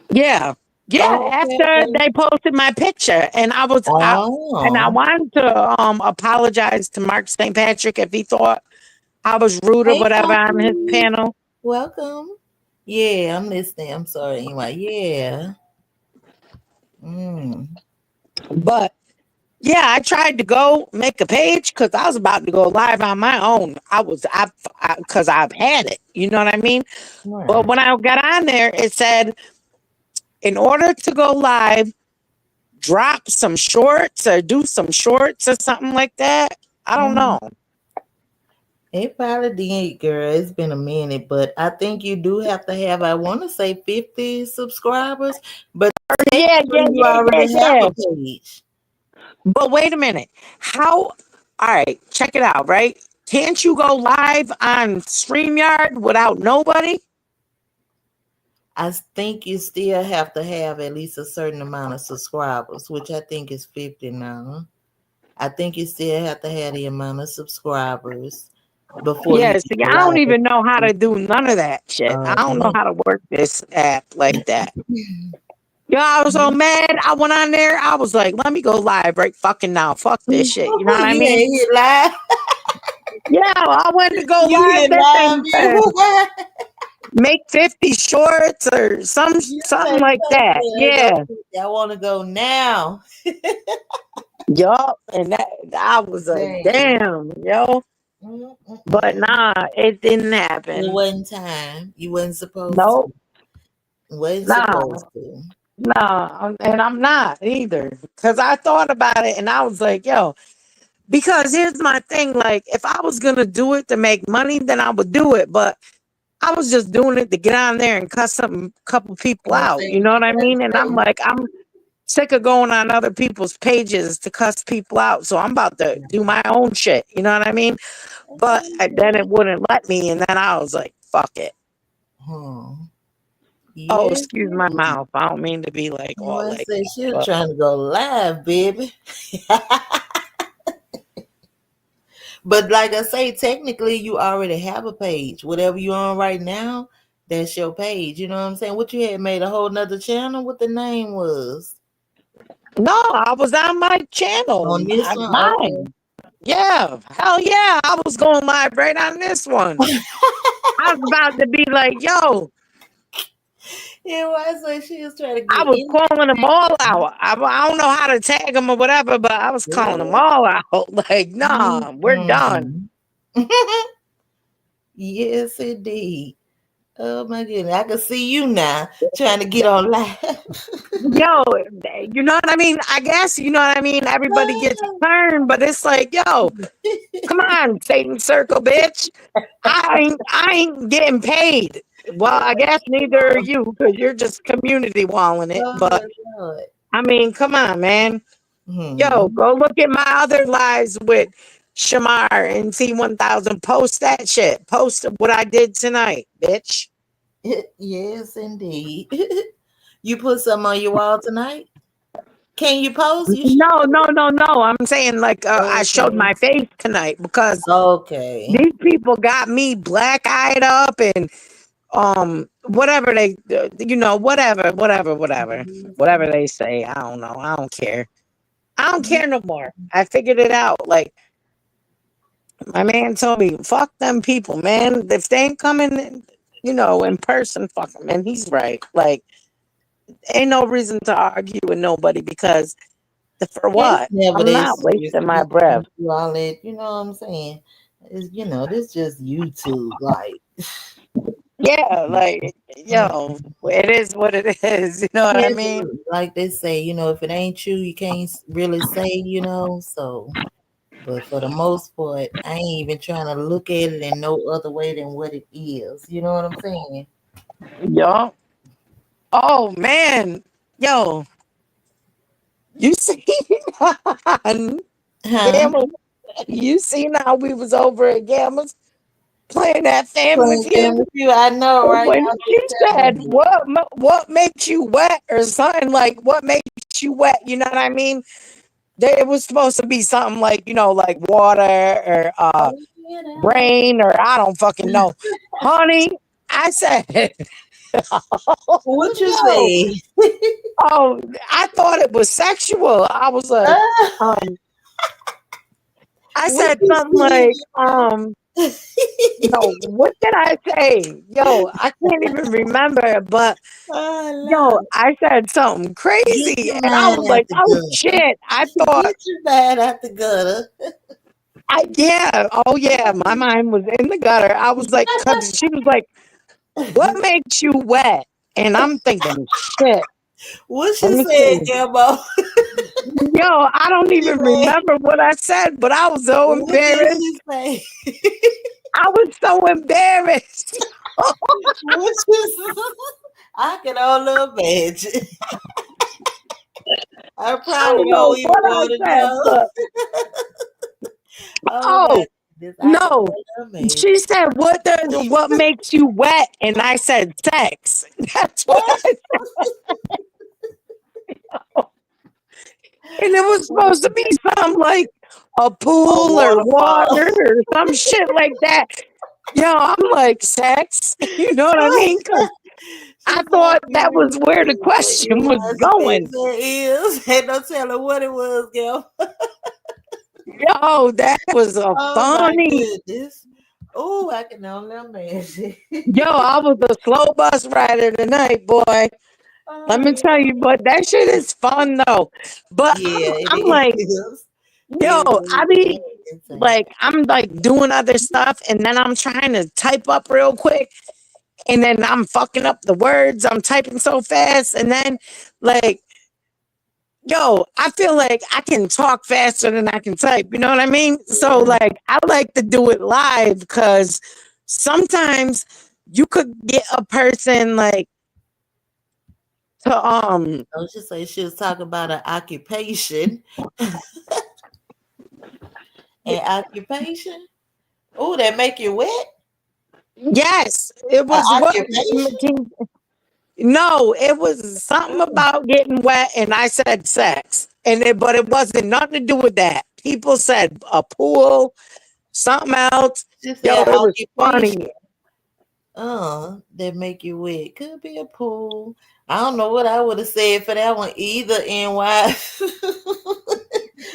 Yeah. Yeah. Oh, After okay. they posted my picture. And I Oh. wanted to apologize to Mark St. Patrick if he thought I was rude or Hey, whatever on his Poppy. panel. Welcome. Yeah, I'm listening. I'm sorry. Anyway, yeah. Mm. But yeah, I tried to go make a page because I was about to go live on my own. Because I've had it. You know what I mean? But Right. when I got on there, it said, in order to go live, drop some shorts or do some shorts or something like that. I don't Mm. know. It probably did, girl. It's been a minute, but I think you do have to have, I want to say 50 subscribers, but Yeah, technically yeah, you yeah, yeah, already have yeah. a page. But wait a minute. How? All right, check it out, right? Can't you go live on StreamYard without nobody? I think you still have to have at least a certain amount of subscribers, which I think is 50 now. I think you still have to have the amount of subscribers before you Yeah, can see, go I don't live. even know how to do none of that shit. I don't know Yeah. how to work this app like that. Yeah, I was so mad. I went on there. I was like, let me go live right fucking now. Fuck this shit. You know what I You mean? ain't hit live. Yeah, I went to go You live. hit That live. thing said make 50 shorts or You something say like that. ain't no Yeah. 50. I want to go now. Yup. And that I was like, Dang. damn, yo. But Mm-mm-mm. nah, it didn't It happen. wasn't time. You wasn't supposed to. Nope. Wasn't Nah. supposed to. Nah. And I'm not either. Cause I thought about it and I was like, yo, because here's my thing. Like, if I was gonna do it to make money, then I would do it. But I was just doing it to get on there and cuss some couple people And out. You know what I mean? And I'm like, I'm sick of going on other people's pages to cuss people out. So I'm about to do my own shit. You know what I mean? But then it wouldn't let me. And then I was like, fuck it. Hmm. Oh, Yes, excuse my indeed. mouth. I don't mean to be like all I like said that. she was But trying to go live, baby. But like I say, technically you already have a page. Whatever you're on right now, that's your page. You know what I'm saying? What you had made a whole nother channel? What the name was? no, I was on my channel. On this one? Okay. Mine. Yeah. Hell yeah. I was going live right on this one. I was about to be like, yo, Yeah, well, I said she was trying to I get was in. calling them all out. I don't know how to tag them or whatever, but I was calling them Yeah. all out. Like, nah, we're done. Mm-mm. Yes, indeed. Oh my goodness. I can see you now trying to get on live. Yo, you know what I mean? I guess, you know what I mean? Everybody gets a turn, but it's like, yo, come on, Satan Circle, bitch. I ain't getting paid. Well, I guess neither are you because you're just community walling it. Oh, But Lord. I mean, come on, man. Yo, Hmm. go look at my other lives with Shamar and T1000. Post that shit. Post what I did tonight, bitch. Yes, indeed. You put something on your wall tonight? Can you post? You should. No, no, no, no. I'm saying like I showed Okay. my face tonight because Okay. these people got me black eyed up and whatever they Yes. whatever they say. I don't know. I don't care. I don't care no more. I figured it out. Like my man told me, fuck them people, man. If they ain't coming, in person, fuck them. And he's right. Like, ain't no reason to argue with nobody because for It's what? never I'm that not serious wasting to my be breath. going through all that. You know what I'm saying? It's, this just YouTube. Like, Yeah, like, mm. yo, it is what it is. You know what I Yes, mean? like they say, if it ain't you, you can't really say. So, but for the most part, I ain't even trying to look at it in no other way than what it is. You know what I'm saying? Yo. Oh, man. Yo, you see, Huh? Gamma, you seen how we was over at Gamma's? playing that Family Playing Feud. Family Feud. I know, And right? when Y'all she just telling said, me. what makes you wet?" or something like, "What makes you wet?" You know what I mean? It was supposed to be something like, like water or Oh, yeah, that. rain or I don't fucking know. Honey, I said, What you yo, say? oh, I thought it was sexual. I was like, Ah, um, I what said you something like, say? no, what did I say? Yo, I can't even remember, but Oh, yo, Lord. I said something Get crazy. your And I mind was out like, the oh gutter. shit. I thought, Get your mind out the gutter. yeah, oh yeah, my mind was in the gutter. I was like, cause she was like, what makes you wet? And I'm thinking, shit, What let you me said, see. Gilbo? Yo, I don't She even said, remember what I said, but I was so what did embarrassed. she say? I was so embarrassed. What you I can only imagine. I I probably don't don't know even what I want to said, know. but Oh my oh goodness, I can no. only imagine. She said, what makes you wet? And I said sex. That's what I said. And it was supposed to be something like a A pool or waterfall. water or some shit like that. Yo, I'm like, sex? You know what I mean? Because She I said, I thought can't that even was where the believe that it question was was going. Spades and is. Ain't no telling what it was, girl. Yo, that was a Oh my funny. goodness. Oh, I can only imagine. Yo, I was a slow bus rider tonight, boy. Let Oh me tell you, but that shit is fun though. But yeah, I'm like, it is. yo, It I really be is insane. like, I'm like doing other stuff, and then I'm trying to type up real quick, and then I'm fucking up the words. I'm typing so fast, and then like, yo, I feel like I can talk faster than I can type. You know what I mean? So Yeah. like, I like to do it live because sometimes you could get a person like to I was just say she was talking about an occupation. An occupation? Oh, that make you wet? yes, it An was what. occupation? No, it was something Oh, about getting wet, and I said sex, but it wasn't nothing to do with that. People said a pool, something else. she Yo, said it was occupation. funny. That make you wet. Could be a pool. I don't know what I would have said for that one either. And why?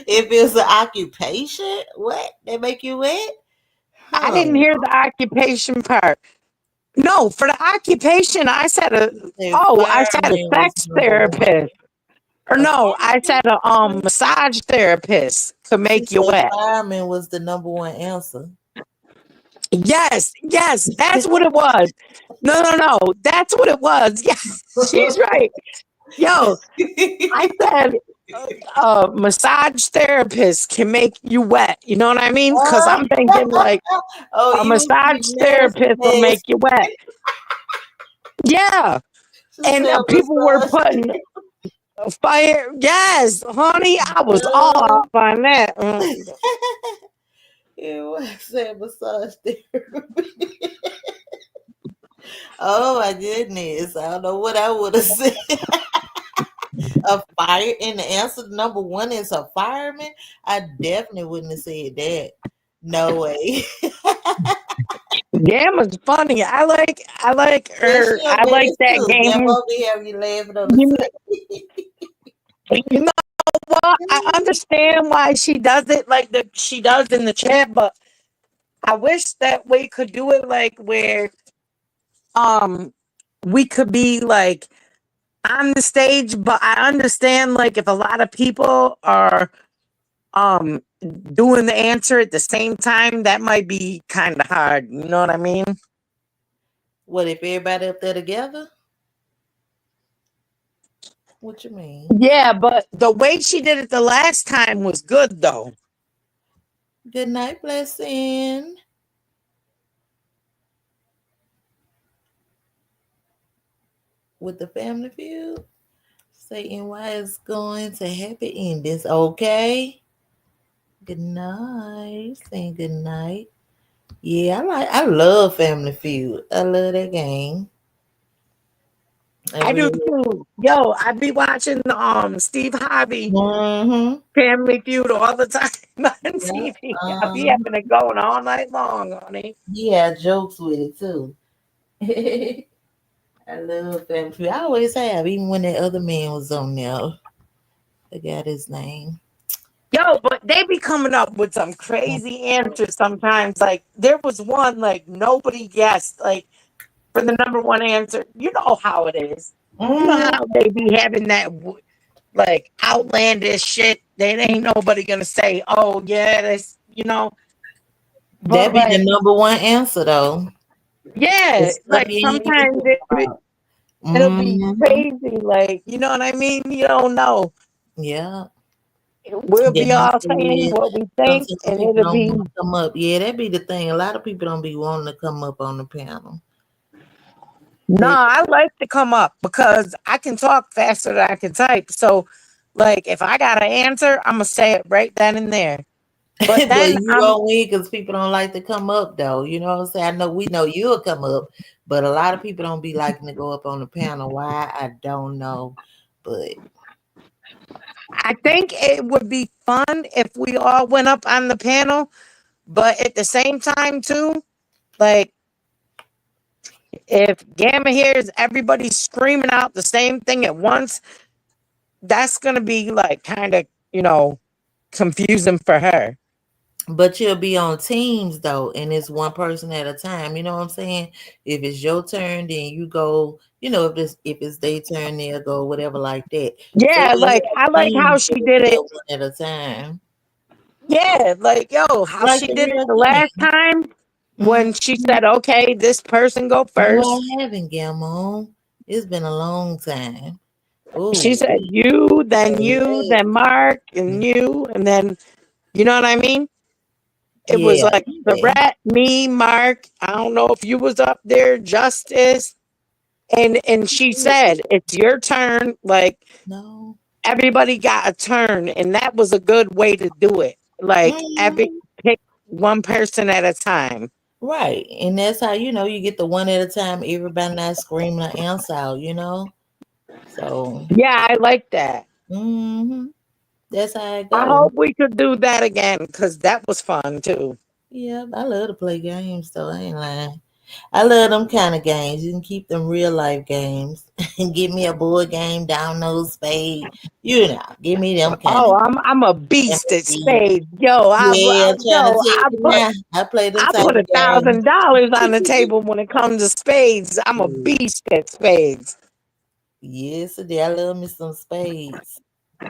If it's an occupation, what? That make you wet? I Huh? didn't hear the occupation part. No, for the occupation, I said The I said a fireman was sex number one. therapist. Or A no, I fireman? said a massage therapist could She make you said wet. fireman was the number one answer. Yes, yes, that's what it was. No, no, no, that's what it was. Yeah, she's right. Yo, I said massage therapist can make you wet. You know what I mean? Because Uh, I'm thinking like oh, a you was massage being nasty, therapist will make you nasty. wet. Yeah. She And said people were massage. putting fire. Yes, honey, I was all Uh, up on that. it was said massage therapy. Oh my goodness. I don't know what I would have said. A fire and the answer number one is a fireman. I definitely wouldn't have said that. No way. Game was funny. Yeah, she a I like mess that too. Yeah, game. won't be having you laughing on the You, side. you know what? I understand why she does it like she does in the chat, but I wish that we could do it like where um we could be like on the stage, but I understand like if a lot of people are um doing the answer at the same time, that might be kind of hard. You know what I mean? What if everybody up there together? What you mean? Yeah, but the way she did it the last time was good though. Good night, blessing. With the family feud. Saying why it's going to happy endings. Okay. Good night. Saying good night. Yeah, I love Family Feud. I love that game. I I do really. too. Yo, I be watching Steve Harvey Mm-hmm. Family Feud all the time on Yeah. TV. I be having it going all night long, honey. He had jokes with it too. I love Family Feud. I always have, even when that other man was on there. I got his name. Yo, but they be coming up with some crazy answers sometimes. Like there was one like nobody guessed, like for the number one answer. You know how it is. You know Mm, how they be having that like outlandish shit. They ain't nobody gonna say, "Oh yeah, that's," you know. But that be the like, number one answer though. The yeah, stuff like you ain't even sometimes think about. it'll be Mm-hmm. crazy. Like you know what I mean? You don't know. Yeah. We'll Then be all also saying is what we think, sometimes and people it'll don't be want to come up. Yeah, that be the thing. A lot of people don't be wanting to come up on the panel. no. They, I like to come up because I can talk faster than I can type. So, like, if I got an answer, I'm gonna say it right then and there. But but then you I'm gonna win because people don't like to come up though. You know what I'm saying? I know we know you'll come up, but a lot of people don't be liking to go up on the panel. Why? I don't know. But I think it would be fun if we all went up on the panel, but at the same time too, like if Gamma hears everybody screaming out the same thing at once, that's gonna be like kind of, confusing for her. you'll be on teams though, and it's one person at a time. You know what I'm saying? If it's your turn, then you go. You know, if it's their turn, they'll go whatever like that. So Yeah, you'll like have I like how teams she that'll did be it. up one at a time, Yeah, like yo, how like she the did it real the last game. time when she Mhm. said, "Okay, this person go No, first." I haven't, Gamma. It's been a long time. She Oh, said, you, then yes. Mark, and you, and then you know what I mean? It was Yeah, like the yeah. rat, me, Mark. I don't know if you was up there, Justice. And she said, "It's your turn." Like No. everybody got a turn, and that was a good way to do it. Like every Mhm. pick one person at a time. Right. And that's how you get the one at a time, everybody not screaming the answer out, So Yeah, I like that. that's how it I go. hope we could do that again because that was fun too. Yeah, I love to play games though. I ain't lying. I love them kind of games. You can keep them real life games and give me a board game, down those spade. Give me them kind of Oh, I'm a beast at empathy. spades. Yo, Yeah, trying to tell I you put now. I play them I type put of games. $1,000 on the table when it comes to spades. I'm a beast at spades. Yes, I did. I love me some spades.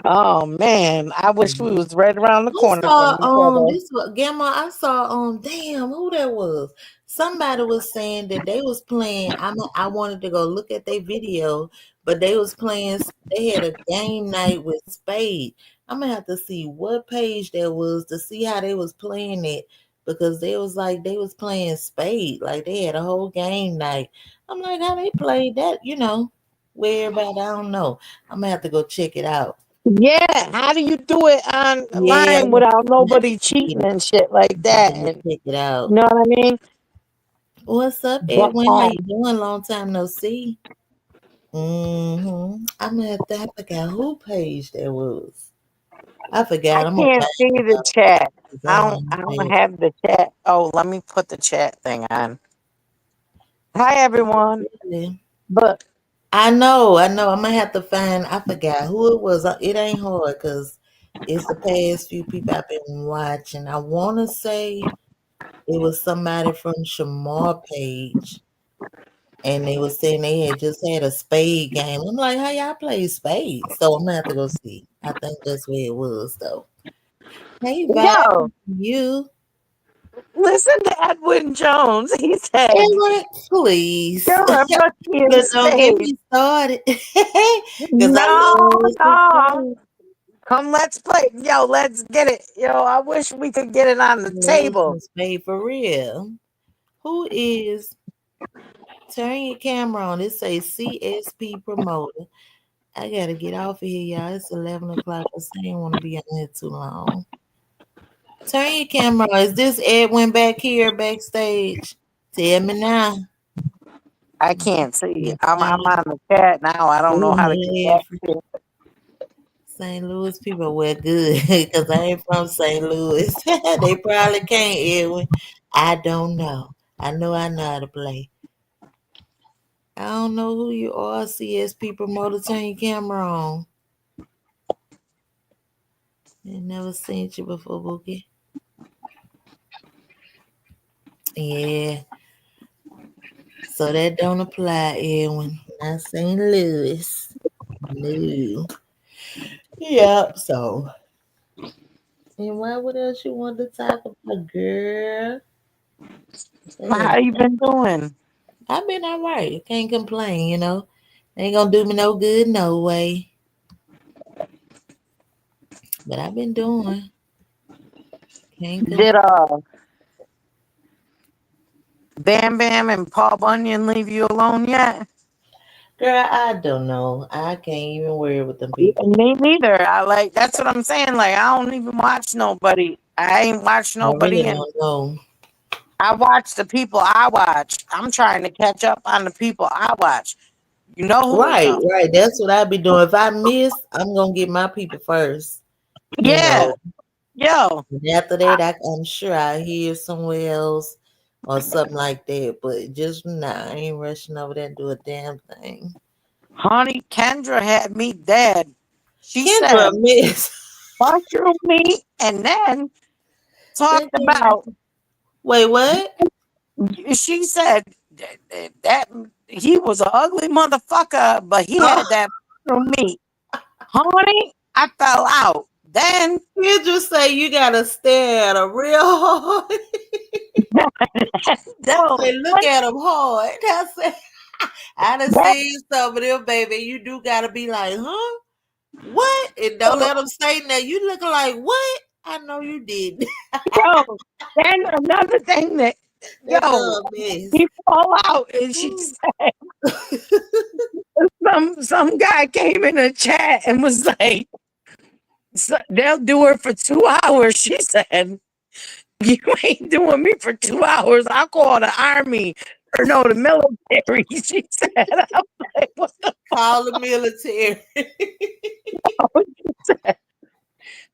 Oh man, I wish we was right around the I corner from saw each other. this was Gamma. I saw damn who that was. Somebody was saying that they was playing. I wanted to go look at their video, but they was playing. They had a game night with Spade. I'm gonna have to see what page that was to see how they was playing it because they was playing Spade like they had a whole game night. I'm like how they played that, where everybody I don't know. I'm gonna have to go check it out. Yeah, how do you do it Yeah, online without nobody cheating and shit like have to that? go And check it you out. know what I mean? What's up, But Edwin? How you doing? Long time no see. I'm gonna have to. I forgot who page that was. I I forgot. I'm gonna can't find see it the out chat. 'cause I I don't don't I don't pay. have the chat. Oh, let me put the chat thing on. Hi everyone. Really. But I know. I'm gonna have to find. I forgot who it was. It ain't hard because it's the past few people I've been watching. I want to say it was somebody from Shamar page. And they was saying they had just had a spade game. I'm like, how y'all play spades? So I'm gonna have to go see. I think that's where it was though. Hey, Vibe, yo, you. listen to Edwin Jones. He said, Edward, please. "You're a rookie in Look, don't get spades." me started. Because I No, love some no. spades. Come, let's play. Yo, let's get it. Yo, I wish we could get it on the I love table. some spade for real. Who is turn your camera on? It says CSP promoter. I gotta get off of here, y'all. It's 11 o'clock. I ain't want to be on here too long. Turn your camera on. Is this Edwin back here backstage? Tell me now. I can't see. I'm St. on the chat now. I don't know how to get back to it. St. Louis people were good because I ain't from St. Louis. They probably can't, Edwin. I don't know. I know how to play. I don't know who you are, CSP promoter. Turn your camera on. I never seen you before, Bookie. Yeah, so that don't apply, Edwin. Not St. Louis. No. Yep. So, and what else you want to talk about, girl? How you been doing? I've been all right. Can't complain, you know. Ain't gonna do me no good, no way. But I've been doing. Can't Did complain. Bam Bam and Paul Bunyan leave you alone yet? Girl, I don't know. I can't even worry with them people. Me neither. I like that's what I'm saying. Like I don't even watch nobody. I ain't watched I really nobody, and don't know. I watch the people I watch. I'm trying to catch up on the people I watch. You know who? Right, No. right. That's what I be doing. If I miss, I'm gonna get my people first. You Yeah, know. yo, And after that, I'm sure I hear somewhere else or something like that. But just nah, I ain't rushing over there and do a damn thing. honey, Kendra had me dead. She Kendra, said miss. mushroom meat, and then That talked girl- about. Wait, what? She said that he was an ugly motherfucker, but he Oh, had that mushroom meat. Honey, I fell out. Then Kendra say you gotta stare at her real hard. no, Say, look at him hard. I said, I done that seen some of them, baby. You do gotta be like, huh? What? And don't let them say that. You looking like what? I know you did. yo, then another thing that That yo, girl miss. he fall out and she Ooh. said some guy came in the chat and was like, They'll do her for 2 hours." She said, "You ain't doing me for 2 hours. I'll call the army or no, the military." She said, "I'm like, what the Call the military. fuck?" She said,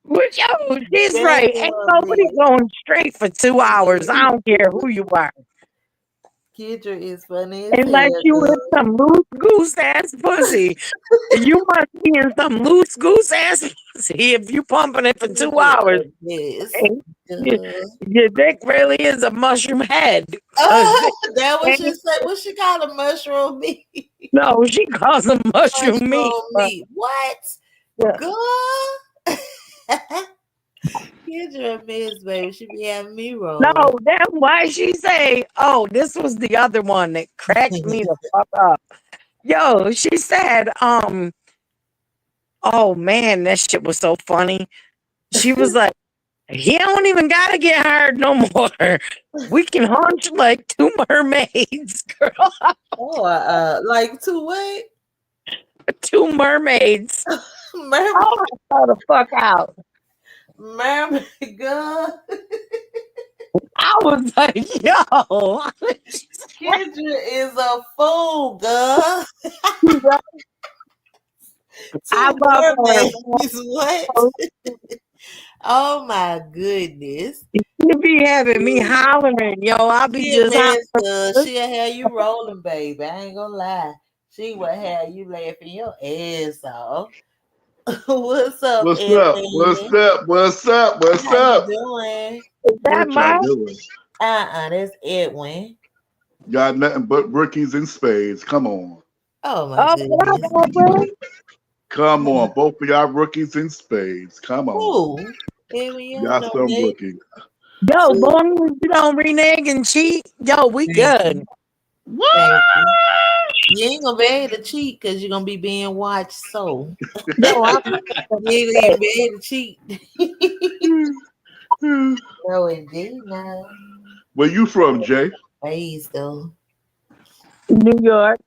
but yo, she's That right. Ain't girl nobody miss. going straight for 2 hours. I don't care who you are. Kendra is funny as Unless hell, you in girl. some loose goose ass pussy. You must be in some loose goose ass pussy if you pumping it for two Kendra hours. a mess. And y- Girl. your dick really is a mushroom head. Cause Oh, that what she ain't- said. What she call a mushroom meat? no, she calls them mushroom meat. Mushroom But meat. What? yeah. Girl. Kendra a mess, baby. She be having me No, rolling. then why she say, oh, this was the other one that cracked me the fuck up. Yo, she said, oh man, that shit was so funny. She was like, he don't even gotta get hard no more. We can hunch like two mermaids, girl. Oh, like to what? Two mermaids. Mermaid, Oh, I fell the fuck out. mermaid, girl. I was like, yo. Kendra is a fool, girl. I Two love her. mermaids. What? Man. Oh my goodness. You be having me hollering, yo. I'll be She a just mess, hollering. she'll have you rolling, baby. I ain't gonna lie. She will have you laughing your ass off. What's up, What's up? What's Edwin? up? What's up? What's How you up? doing? Is that What y'all mine? doing? That's Edwin. Got nothing but rookies and spades. Come on. Oh my Oh, what up, goodness. Edwin? Come on. Both of y'all rookies and spades. Come on. Who? Edwin, you don't Y'all know some that. rookies. Yo, Who? long as you don't renege and cheat, yo, we Thank good. you. What? Thank you. You ain't gonna be able to cheat because you're gonna be being watched. So Yo, I'm you ain't gonna even be able to cheat. No, indeed, no. Where you from, Jay? Please, though. New York,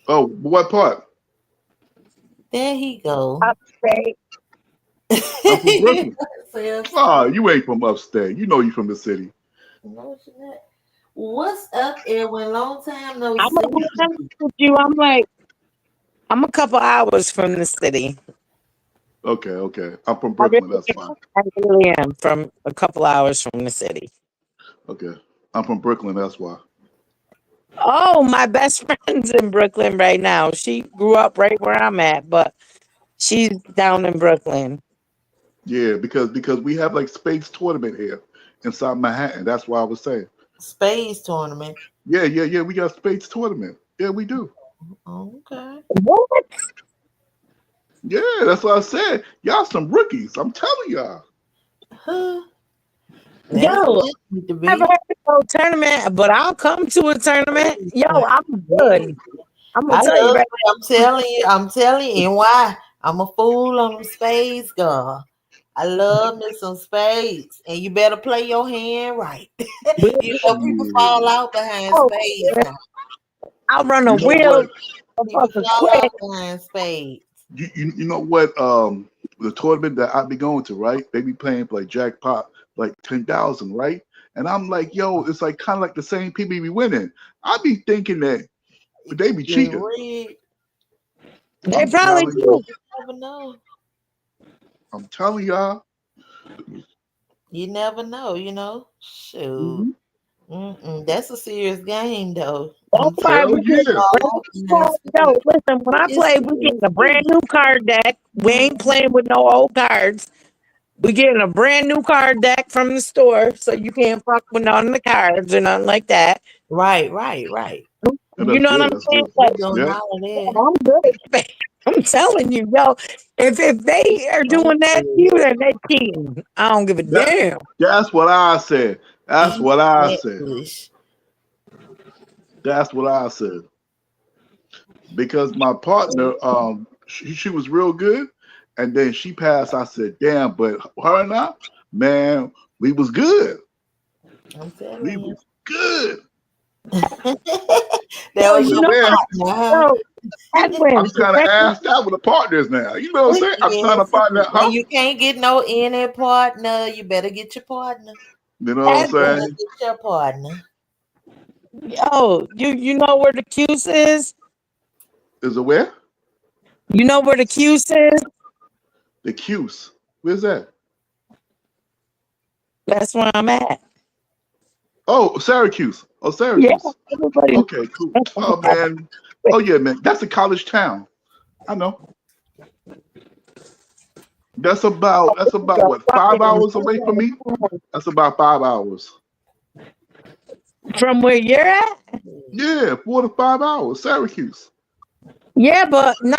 Oh, what part? There he go. upstate. I'm from Brooklyn. Oh, Self-centered. you ain't from upstate. You know you from the city. No, she not. What's up, Edwin? Long time no I'm gonna see. be honest with you. I'm a couple hours from the city. Okay, okay. I'm from I Brooklyn. really That's why. am. I really am from a couple hours from the city. Okay, I'm from Brooklyn. That's why. Oh, my best friend's in Brooklyn right now. She grew up right where I'm at, but she's down in Brooklyn. Yeah, because we have like Spades tournament here inside Manhattan. That's why I was saying. Spades tournament. Yeah, yeah, yeah. We got Spades tournament. Yeah, we do. Okay. What? Yeah, that's what I said. Y'all some rookies. I'm telling y'all. Huh. That's Yo, what it need to never be. heard of no tournament, but I'll come to a tournament. Yo, I'm good. I'm gonna I tell you love right. it. I'm telling you, and why? I'm a fool on them spades, girl. I love me some spades. And you better play your hand right. You know, people fall Shit. out behind Oh, spades now. I'll run a You know wheel what? People motherfucker fall quick. out behind spades. You know what? The tournament that I be going to, right? They be playing for like jackpot, like 10,000, right? And I'm like, yo, it's like kind of like the same people be winning. I be thinking that they be The cheating. rig, They I'm probably telling you. do. you never know. I'm telling y'all. You never know, you know. Shoot. Hmm. That's a serious game, though. That's I'm why Hell we telling you, get yeah. brand fall out new behind cards. spades. Yo, listen, when I It's play, we serious. getting a brand new card deck. We ain't Mhm. playing with no old cards. We getting a brand new card deck from the store, so you can't fuck with none of the cards or nothing like that. Right, right, right. And You that's know what good. I'm That's saying? good. We Like, doing Yeah. all of that. I'm good at space. I'm telling you, yo, if they are So doing that to good. you, then they cheating. I don't give a That damn. that's what I said. That's Eat what I that said. bush. That's what I said. Because my partner, she was real good, and then she passed. I said, "Damn!" But her and I, man, we was good. I'm We telling you. was good. Yo, That was you So your know, man, partner, huh? yo, Edwin, I'm trying to ask out with the partners now. You know what I'm saying? I'm trying to Yes. find out, When huh? you can't get no any partner, you better get your partner. You know what I'm You Edwin, better saying? get your partner. yo, you know where the Q's is? Is it where? You know where the Q's is? The Q's. Where's that? That's where I'm at. Oh, Syracuse. Oh, Yeah, Syracuse. everybody. Okay, cool. Oh man. Oh yeah, man. That's a college town. I know. That's about what, 5 hours away from me? That's about 5 hours. From where you're at? Yeah, 4 to 5 hours. Syracuse. Yeah, but nah.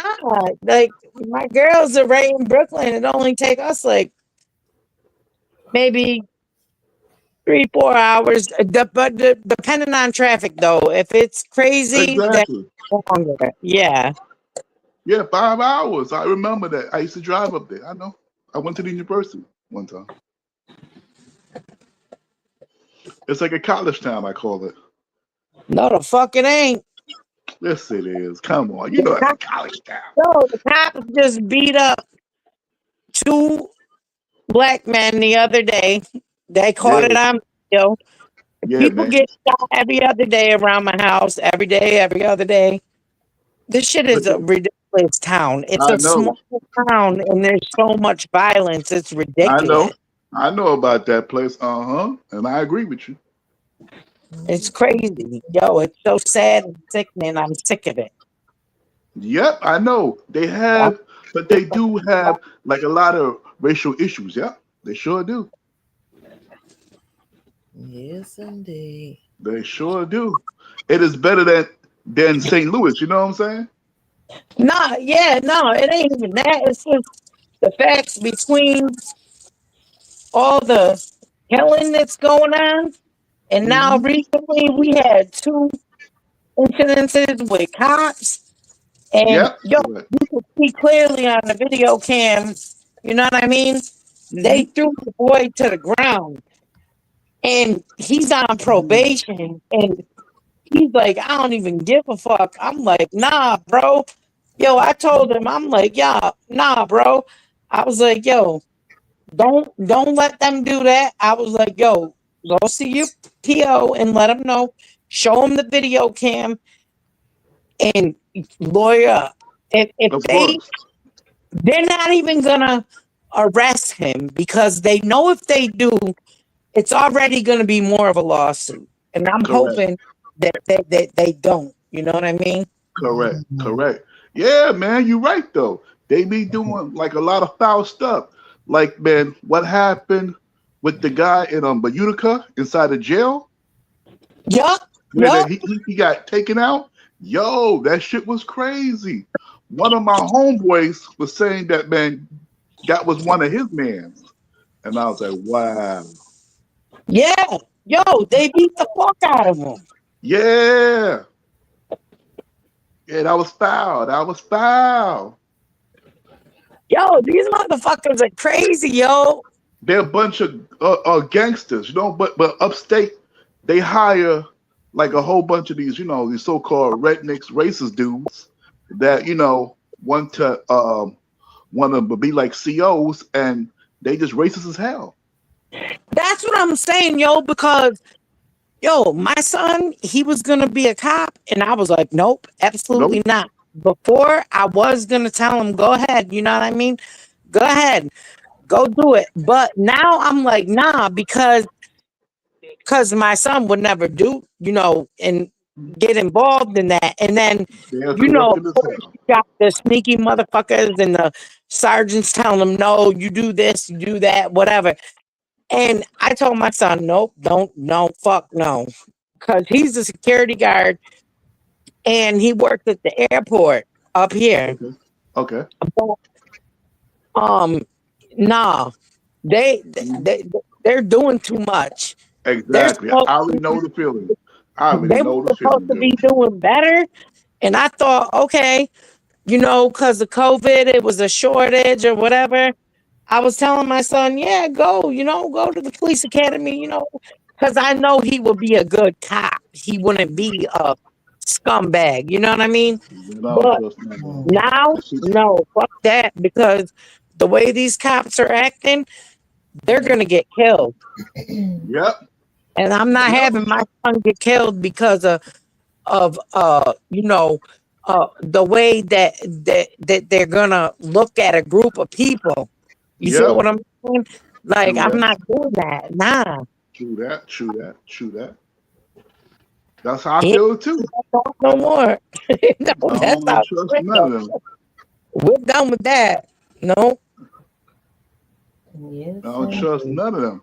Like my girls are right in Brooklyn. It only take us like maybe 3, 4 hours. Depending on traffic though. If it's crazy, then Exactly. longer. Yeah. Yeah, 5 hours. I remember that. I used to drive up there. I know. I went to the university one time. It's like a college town, I call it. No, the fuck it ain't. Yes, it is. Come on. You The know that's a cops, college town. no, the cops just beat up 2 black men the other day. They caught it Yeah. on video. Yeah, People man. get shot every other day around my house. Every day, every other day. This shit But is a ridiculous town. It's I a know. small town and there's so much violence. It's I ridiculous. know. I know about that place. Uh-huh. And I agree with you. It's crazy. Yo, it's so sad and sickening. I'm sick of it. Yep, I know. They I'm have, but sick they of do have like a lot of racial issues. Yep, they sure do. Yes, indeed. They sure do. It is better than St. Louis. You know what I'm saying? Nah, yeah, no, it ain't even that. It's just the facts between all the killing that's going on. And now Hmm. recently we had 2 incidences with cops. And Yep. yo, Correct. you can see clearly on the video cam, you know what I mean? They Hmm. threw the boy to the ground and he's on Mhm. probation. And he's like, I don't even give a fuck. I'm like, nah, bro. Yo, I told him, I'm like, yeah, nah, bro. I was like, yo, don't let them do that. I was like, yo, go see your PO and let them know. Show them the video cam and lawyer up. If Of they course. they're not even gonna arrest him because they know if they do, it's already gonna be more of a lawsuit. And I'm Correct. hoping that they don't. You know what I mean? Correct. Correct. Yeah, man, you're right though. They be doing like a lot of foul stuff. Like, man, what happened with the guy in Utica inside the jail? Yup, Where that yup. he got taken out? Yo, that shit was crazy. One of my homeboys was saying that, man, that was one of his mans. And I was like, wow. Yeah. Yo, they beat the fuck out of him. Yeah. Yeah, that was foul. That was foul. Yo, these motherfuckers are crazy, yo. They're a bunch of gangsters, you know. But upstate, they hire like a whole bunch of these, these so-called rednecks, racist dudes that want to be like COs, and they just racist as hell. That's what I'm saying, yo, because yo, my son, he was gonna be a cop, and I was like, nope, absolutely Nope. not. Before I was gonna tell him, go ahead, you know what I mean? Go ahead, go do it. But now I'm like, nah, because my son would never do, and get involved in that. And then, They're of crooked as course, hell. you got the sneaky motherfuckers and the sergeants telling him, no, you do this, you do that, whatever. And I told my son, nope, don't, no, fuck no. Because he's a security guard and he worked at the airport up here. Okay. Okay. But, um, nah, they, Mhm. they, they're doing too much. They're Exactly. I supposed already know the feeling. I already they were know the supposed feeling, to be girl. doing better. And I thought, okay, because of COVID, it was a shortage or whatever. I was telling my son, yeah, go, go to the police academy, because I know he would be a good cop. He wouldn't be a scumbag, you know what I mean? Man, I don't But trust none of them. now, That shit- no, fuck that, because the way these cops are acting, they're going to get killed. Yep. And I'm not Yep. having my son get killed because of the way that they're gonna look at a group of people. You feel Yep. what I'm saying? Like True I'm that. not doing that. Nah. True that. True that. True that. That's how I He feel too. ain't talk no more. No, I that's don't how trust we're none done. of them. We're done with that. No. Yes, I don't trust indeed. none of them.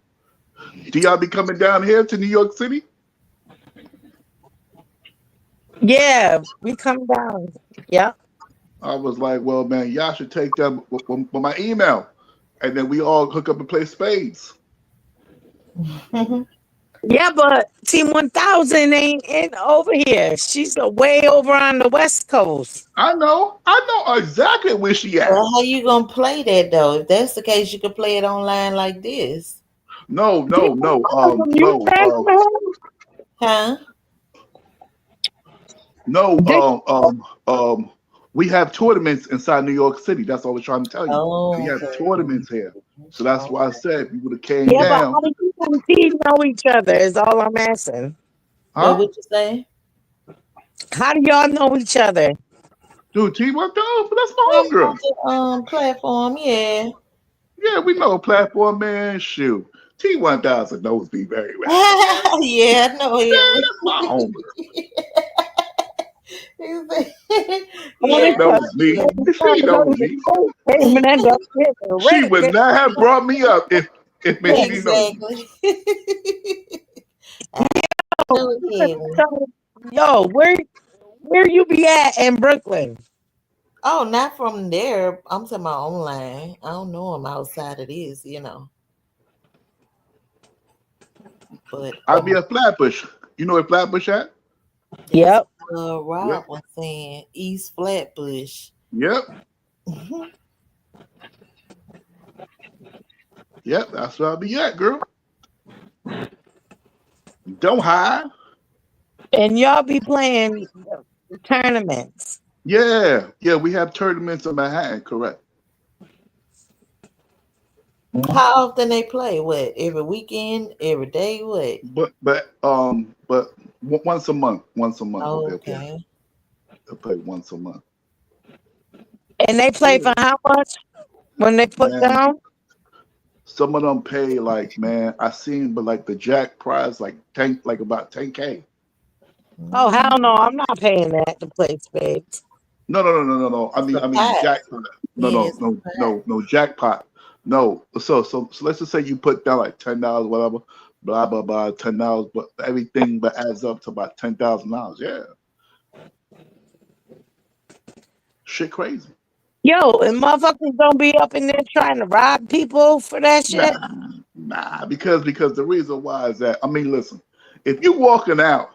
Do y'all be coming down here to New York City? Yeah, we come down. Yeah. I was like, well, man, y'all should take them with my email, and then we all hook up and play spades. Yeah, but Team 1000 ain't over here. She's way over on the West Coast. I know exactly where she at. Well, how you gonna play that though? If that's the case, you could play it online like this, No, Team no, no, 1000, you no, back, man? huh? no, They- we have tournaments inside New York City. That's all we're trying to tell you. We Oh, have okay. tournaments here. So that's why I Okay. said if you would have came Yeah, but down, how do you and T know each other is all I'm asking. What huh? would you say? How do y'all know each other? Dude, T worked out, but that's my I'm on homegirl. the platform, yeah. Yeah, we know a platform, man. Shoot. T1000 knows me very well. Yeah, I know him. That's my homie. She Only Yeah, I 'cause knows know me. him. every time She I go to knows the me. coast, came and end up here to She would Reddick. not have brought me up if man, she didn't know me. Exactly. I know him. Yo, where you be at in Brooklyn? Oh, not from there. I'm talking about online. I don't know him outside of this. But I'd be a Flatbush. You know where Flatbush at? that's Yep. Yep. Rob was saying East Flatbush. Yep. Yep. That's where I'll be at, girl. Don't hide. And y'all be playing tournaments. Yeah. Yeah, we have tournaments in Manhattan, correct. How often they play? What, every weekend, every day? What? Once a month, once a month they'll play. Okay. They'll play once a month. And they play for Good. how much when they put Man, down? some of them pay like, man, I seen, but like the jack prize like 10, like about 10K. Oh hell Mm, no, I'm not paying that to play spades. No. it's a I mean pot. jackpot. Yeah, it's a pot. No jackpot. No. So let's just say you put down like $10, whatever, blah blah blah, $10, but everything but adds up to about $10,000. Yeah, shit crazy. Yo, and motherfuckers don't be up in there trying to rob people for that shit. Nah, because the reason why is that, I mean, listen, if you walking out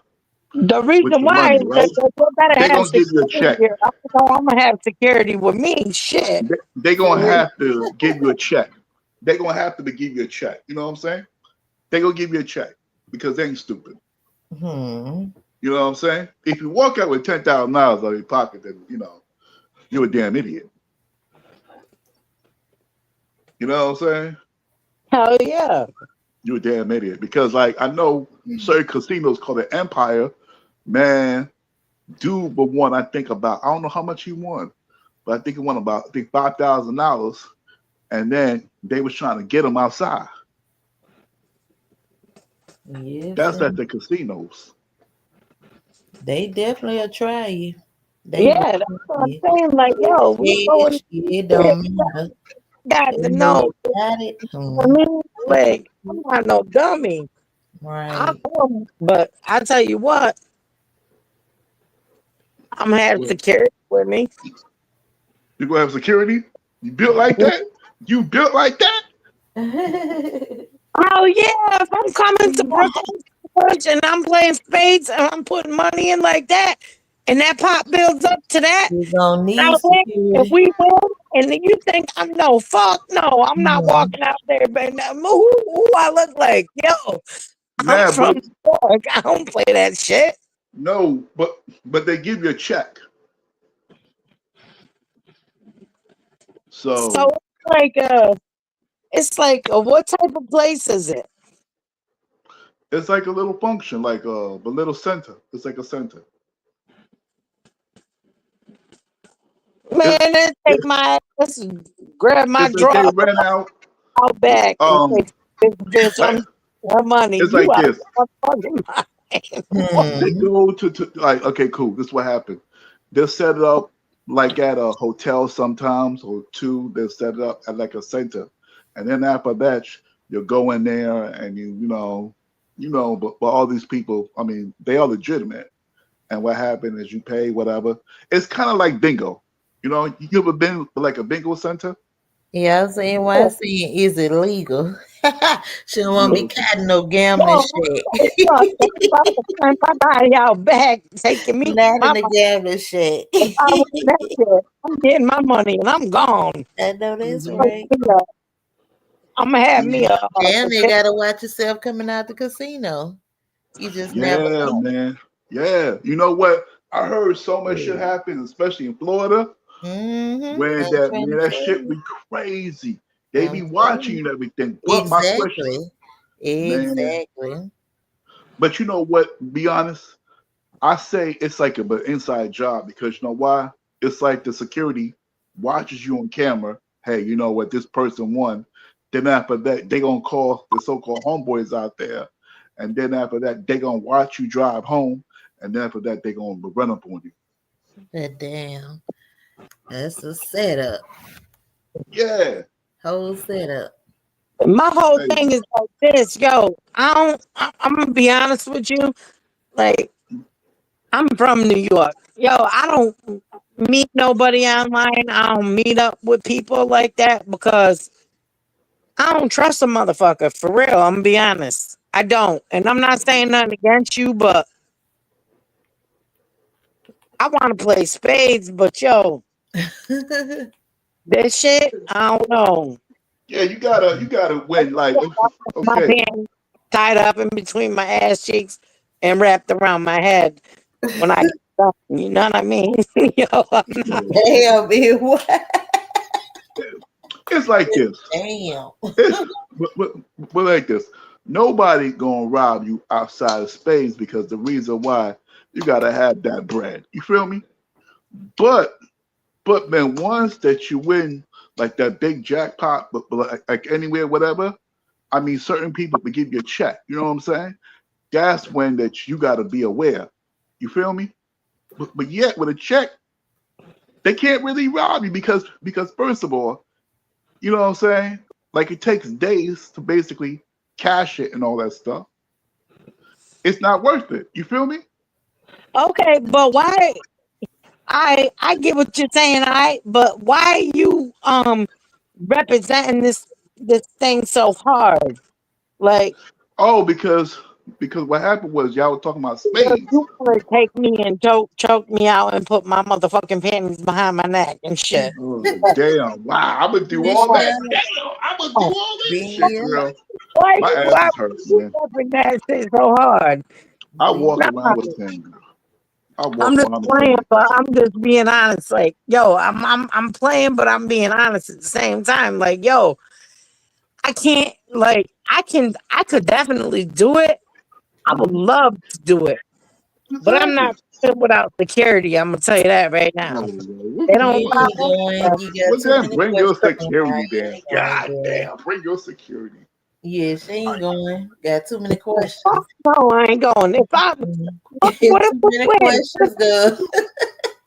The with reason your why money, is that right? they better They're have gonna give you a security check. here. I know I'm gonna have security with me. Shit. They're gonna have to give you a check. They're gonna have to give you a check. You know what I'm saying? They're gonna give you a check because they ain't stupid. Hmm. You know what I'm saying? If you walk out with $10,000 out of your pocket, then you're a damn idiot. You know what I'm saying? Hell yeah. You're a damn idiot because, like, I know certain casinos called it Empire. Man, dude, but won. I think about, I don't know how much he won, but I think he won about, I think, $5,000, and then they was trying to get him outside. Yes, That's at and the casinos. they definitely will try you. They will Yeah, that's try what I'm you. saying. Like, yo, we Yeah, going shit, it there. don't matter. Got They to know know. you got it. I Hmm. mean, like, I'm not no dummy. I Right. come, but I tell you what, I'm gonna have Well, security with me. you gonna have security? You built like that? You built like that? Oh yeah, if I'm coming to Brooklyn and I'm playing spades and I'm putting money in like that, and that pot builds up to that, You gonna I need win and security. we win, and then you think I'm no fuck no, I'm not Mhm. walking out there, but who I look like? Yo, I'm Nah, from but New York. I don't play that shit. no, but they give you a check. So So it's like what type of place is it? it's like a little function, like a little center. It's like a center. Man, It's then take it's my ass, grab my it's like they draw rent out. out back and Um, say, this bitch, like I'm her money. it's You like out this. of my fucking mind. What? They Hmm. go to like, okay, cool. This is what happened. They'll set it up like at a hotel sometimes, or two. They'll set it up at like a center, and then after that, you'll go in there and but all these people, I mean, they are legitimate. And what happened is you pay whatever. It's kind of like bingo. You ever been to like a bingo center? Yeah, I'm saying why I'm saying is it legal? She don't want to be Yo, caught in no gambling shit. I'm about to turn my body out back, taking me Not my in the money. gambling shit. If I win that shit, I'm getting my money and I'm gone. I know that's Hmm. right. I'm gonna have me Yeah, a Damn, you potato. gotta watch yourself coming out the casino. You just never yeah, know. man. Yeah. You know what? I heard so much shit happen, especially in Florida, Mm-hmm. where I'm that trying man, to that tell shit you. be crazy. They I'm be telling watching you and everything. you. But my question, Exactly. man. Exactly. But you know what? Be honest. I say it's like an inside job because you know why? It's like the security watches you on camera. Hey, you know what? This person won. Then after that, they gonna call the so-called homeboys out there, and then after that, they gonna watch you drive home, and then after that, they gonna run up on you. But damn, that's a setup. Yeah. Whole setup. My whole Hey, thing is like this, yo. I'm gonna be honest with you. Like, I'm from New York. Yo, I don't meet nobody online. I don't meet up with people like that because I don't trust a motherfucker for real. I'm gonna be honest. I don't. And I'm not saying nothing against you, but I want to play spades, but yo, this shit, I don't know. yeah, you gotta win. Like, My okay, pants tied up in between my ass cheeks and wrapped around my head when I get done. You know what I mean? Yo, I'm not. yeah. Damn, man, what? It's like this. Damn. It's but like this. Nobody gonna rob you outside of Spades because the reason why you gotta have that bread. You feel me? But man, once that you win like that big jackpot, but like anywhere, whatever. I mean, certain people will give you a check. You know what I'm saying? That's when that you gotta be aware. You feel me? But yet with a check, they can't really rob you because first of all, you know what I'm saying? Like it takes days to basically cash it and all that stuff. It's not worth it. You feel me? Okay, but why? I get what you're saying, but why you representing this thing so hard? Like, Oh, because what happened was y'all were talking about spades. you want to take me and choke me out and put my motherfucking panties behind my neck and shit. Oh damn! Wow, I'm gonna do all that. Michelle, Damn, I'm gonna do Oh, all that being shit, here. girl. why My you ass why is hurt, you man. repping that shit so hard? I Being walk Nah, around with a thing, girl. I I'm walk just around with a playing, thing. but I'm just being honest. Like, yo, I'm playing, but I'm being honest at the same time. Like, yo, I can't. Like, I could definitely do it. I would Hmm. love to do it, but I'm Exactly. not good without security. I'm gonna tell you that right Oh, now. well, They you don't what, allow ain't going. that. You got well, too then many bring your questions. Right? security, You then. ain't going, God girl. damn, bring your security. Yeah, she I, ain't going. Got too many Fuck questions. no, I ain't going. If I Mhm. what if Too we many win? questions, girl.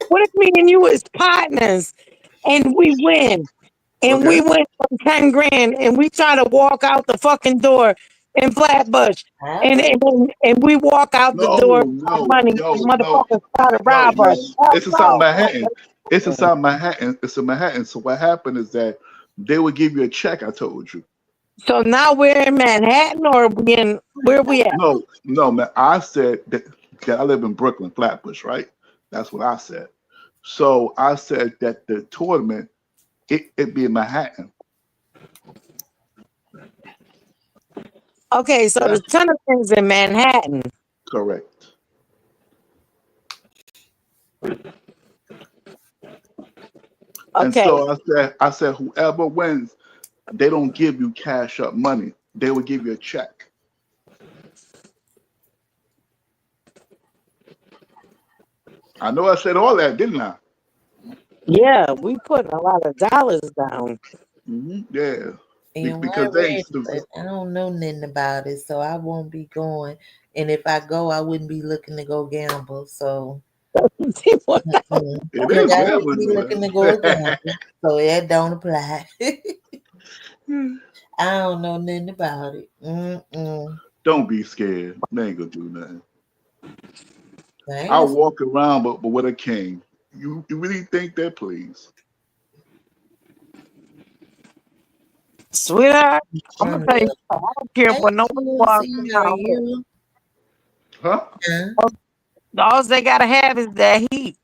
What if me and you is partners and we win? And okay. we win for 10 grand and we try to walk out the fucking door in Flatbush. I And, know. and we walk out the No, door with no, money and no, no, motherfuckers try to no, rob us. no. Hell It's in South no. Manhattan. It's in South Manhattan. It's in Manhattan. So what happened is that they would give you a check. I told you. So now we're in Manhattan or where we at? No, no, man. I said that I live in Brooklyn, Flatbush, right? That's what I said. So I said that the tournament it be in Manhattan. Okay, so the That's tournament's in Manhattan. correct. And Okay. so I said whoever wins, they don't give you cash up money. They will give you a check. I know I said all that, didn't I? Yeah, we putting a lot of dollars down. Yeah. And I Because they read, but I don't know nothing about it, so I won't be going. And if I go, I wouldn't be looking to go gamble. So it look, is I wouldn't be gambling, looking to go man. gamble. So that don't apply. I don't know nothing about it. Mm-mm. Don't be scared. They ain't gonna do nothing. I I'll ain't walk around but with a cane. You really think that, please? Sweetheart, I'm gonna trying tell you, to. I don't care Hey, what no one walks Susie, how are around with. you? Huh? Huh? All they gotta have is that heat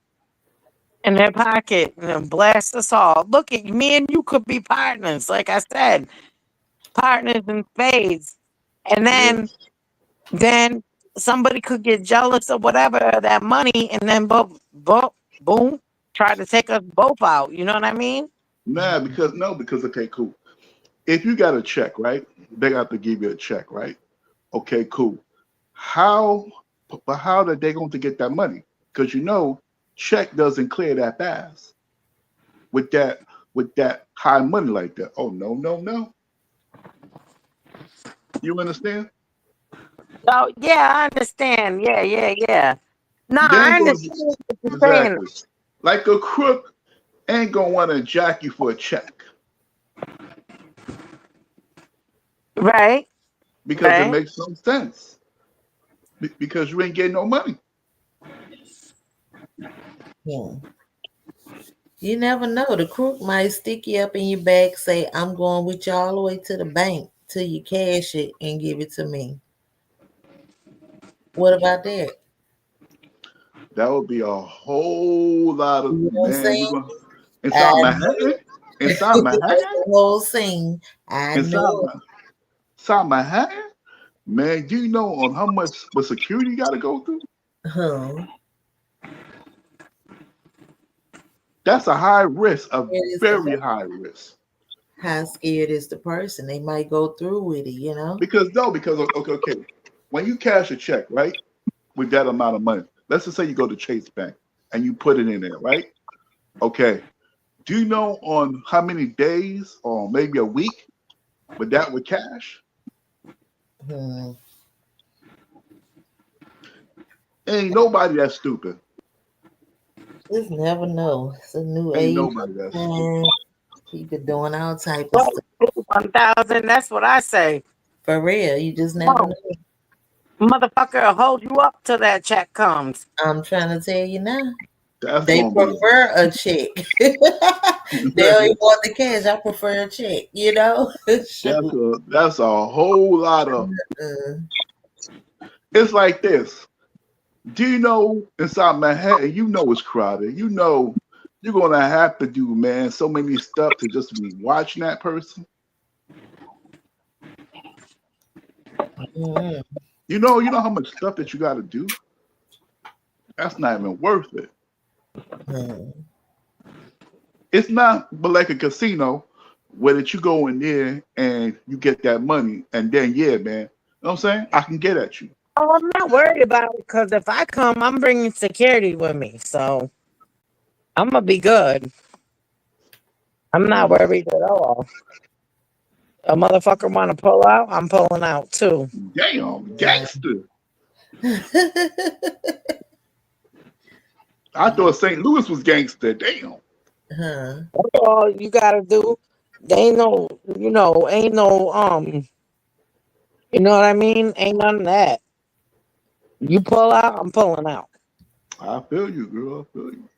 in their pocket and then blast us all. Look at me and you could be partners, like I said, partners in spades. And then Yes. then somebody could get jealous or whatever of that money and then boom, try to take us both out. You know what I mean? Nah, because no, because okay, cool. If you got a check, right? They got to give you a check, right? Okay, cool. How but how are they going to get that money? Because check doesn't clear that fast with that high money like that. Oh no, no, no. You understand? So yeah, I understand. Yeah. No, They I ain't going understand to what you're saying. exactly like a crook ain't gonna want to jack you for a check Right, because it right. makes no sense because you ain't getting no money. Hmm. You never know. The crook might stick you up in your back, say, I'm going with you all the way to the bank till you cash it and give it to me. What about that? That would be a whole lot of You know what I'm man. You saying? going I inside know Manhattan? Inside that's Manhattan? the whole scene. I Inside know Ma- inside Manhattan? Man, do you know on how much what security you got to go through? it. Huh. That's a high risk, a It is a very whole high risk. how scared is the person? They might go through with it, you know? Because no, because okay, when you cash a check, right, with that amount of money, let's just say you go to Chase Bank and you put it in there, right? Okay. Do you know on how many days or maybe a week with that with cash? Hmm. Ain't nobody that stupid. Just never know. It's a new Ain't age. nobody that stupid. And people doing all type of Well, stuff. 1,000. That's what I say. For real, you just never Whoa, know. motherfucker, will hold you up till that check comes. I'm trying to tell you now. That's They gonna be prefer a check. They don't even want the cash. I prefer a check, you know? Shoot. that's a whole lot of. Uh, It's like this. Do you know inside Manhattan? You know it's crowded. You know you're gonna have to do, man, so many stuff to just be watching that person. mm, You know how much stuff that you got to do. That's not even worth it. mm. It's not, but like a casino, where that you go in there and you get that money, and then yeah, man, you know what I'm saying? I can get at you. Oh, I'm not worried about it because if I come, I'm bringing security with me. So I'm going to be good. I'm not Uh, worried at all. A motherfucker want to pull out, I'm pulling out too. damn, Right. gangster. I thought St. Louis was gangster. Damn. Huh. That's all you got to do. They ain't no, ain't no, you know what I mean? Ain't none of that. You pull out, I'm pulling out. I feel you, girl. I feel you.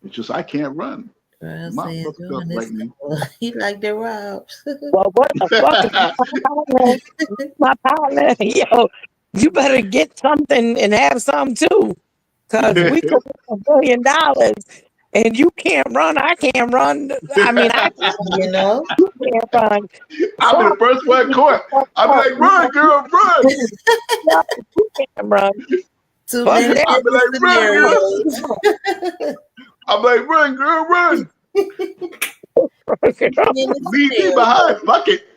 It's just I can't run. Girl My saying brother doing doesn't this like me. stuff. He like the robs. Well, what the fuck is my partner? My partner, yo, you better get something and have some too. Cause we could win $1 billion and you can't run, I can't run. I mean, I can You run, know? you can't run. I'll be So the first you one need to caught. fuck I'll be up. like, You run, know, you girl, run. can't run. Too Fuck many that. I'll be different like, run, girl. scenarios. I'll be like, run, girl, run. Too many Leave me scenarios. behind. Fuck it.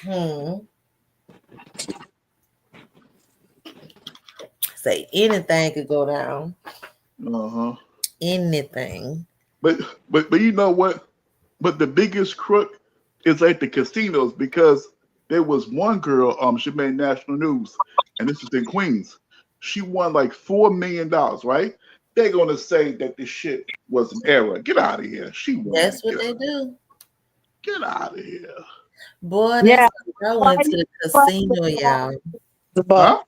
Hmm. Say anything could go down. Uh-huh. Anything. But but you know what? But the biggest crook is like the casinos because there was one girl, she made national news, and this is in Queens. She won like $4 million, right? They're gonna say that this shit was an error. Get out of here. She won. That's what they do. Get out of here. Boy, Yeah, that's I why went to you the fuck casino, y'all. the buck? Huh?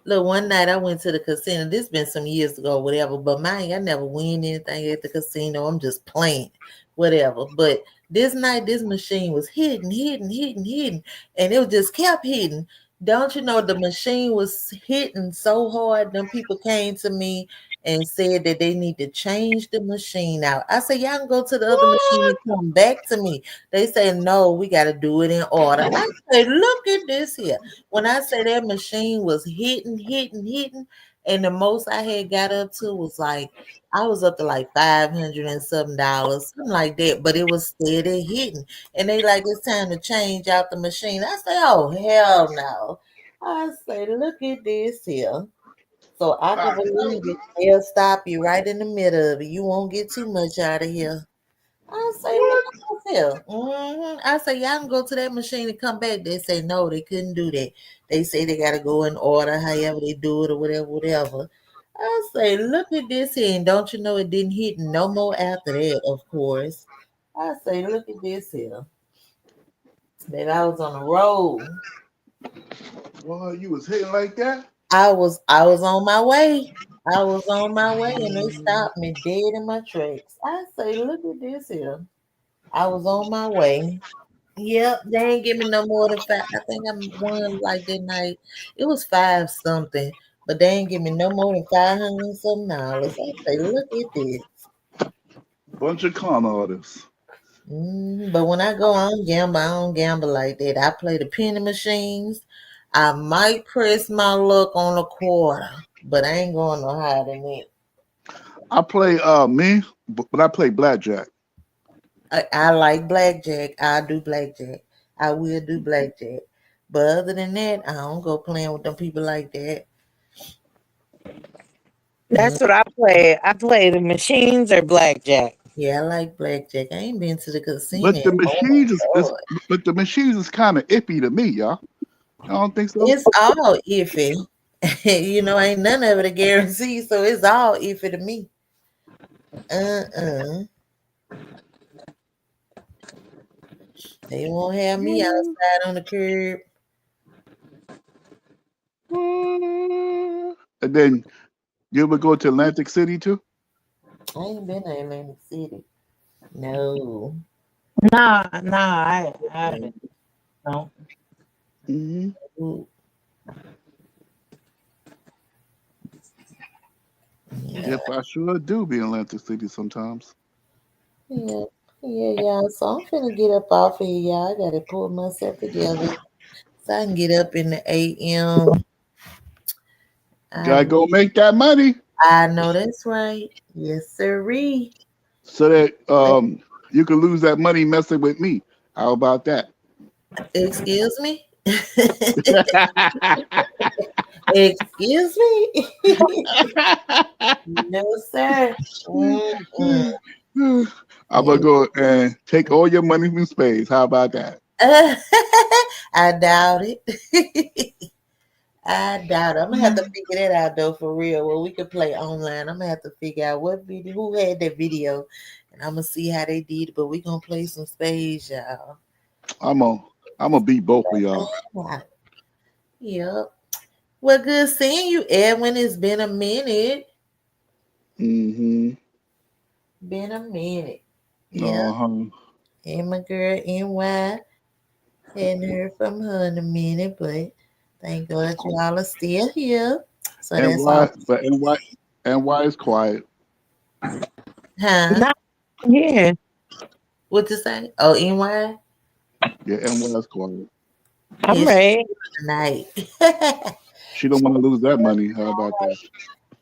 Look, one night I went to the casino. This been some years ago, whatever. But mind, I never win anything at the casino. I'm just playing, whatever. But this night, this machine was hitting, and it was just kept hitting. Don't you know the machine was hitting so hard? Them people came to me and said that they need to change the machine out. I said, y'all can go to the other machine What? and come back to me. They say, no, we got to do it in order. I said, look at this here. When I say that machine was hitting, and the most I had got up to was like I was up to like 500 and something dollars, something like that. But it was steady hitting, and they like it's time to change out the machine. I say, oh hell no! I say, look at this here. So I can I believe told it. you. They'll stop you right in the middle of it. You won't get too much out of here. I say, look What? at this here. I say, y'all can go to that machine and come back. They say, no, they couldn't do that. They say they got to go in order, however they do it or whatever. I say, look at this here. And don't you know it didn't hit no more after that, of course. I say, look at this here. That I was on the road. Well, you was hitting like that? I was on my way. I was on my way and they stopped me dead in my tracks. I say, look at this here. I was on my way. Yep, they ain't give me no more than five. I think I won like that night. It was five something, but they ain't give me no more than 500 and some dollars. I say, look at this. Bunch of con artists. But when I go on gamble, I don't gamble like that. I play the penny machines. I might press my luck on a quarter, but I ain't going no higher than that. I play but I play blackjack. I like blackjack. I do blackjack. I will do blackjack. But other than that, I don't go playing with them people like that. Mm, That's what I play. I play the machines or blackjack. yeah, I like blackjack. I ain't been to the casino. But the Oh my machines is god, but the machines is kind of iffy to me, y'all. I don't think so. it's all iffy. Ain't none of it a guarantee, so it's all iffy to me. Uh. They won't have me Mm, outside on the curb. And then you ever go to Atlantic City too? I ain't been to Atlantic City. No. nah, I haven't. No. Hmm. No. Yeah. Yep, I sure do be in Atlantic City sometimes. Yeah. Yeah, y'all. So I'm finna get up off here, y'all. I gotta pull myself together so I can get up in the AM. Gotta I go make that money I know that's right. Yes, sirree. so that Wait, you can lose that money messing with me. How about that? excuse me? Excuse me? No, sir. Mm-mm. I'm gonna go and take all your money from Spades. How about that? I doubt it. I doubt it. I'm gonna have to figure that out though for real. Well, we could play online. I'm gonna have to figure out what video, who had that video, and I'm gonna see how they did it. But we gonna play some spades, y'all. I'm gonna I'm gonna beat both of y'all. Wow. Yep. Well, good seeing you, Edwin. It's been a minute. Hmm. Been a minute. Yeah. Uh-huh. And my girl NY. Hadn't heard from her in a minute, but thank God you all are still here. So And that's all. why? But and why is quiet? Huh? Not here. What you say? Oh, NY? Yeah, and why is quiet? I'm Yes, she's ready. tonight. She don't want to lose that money. How about that?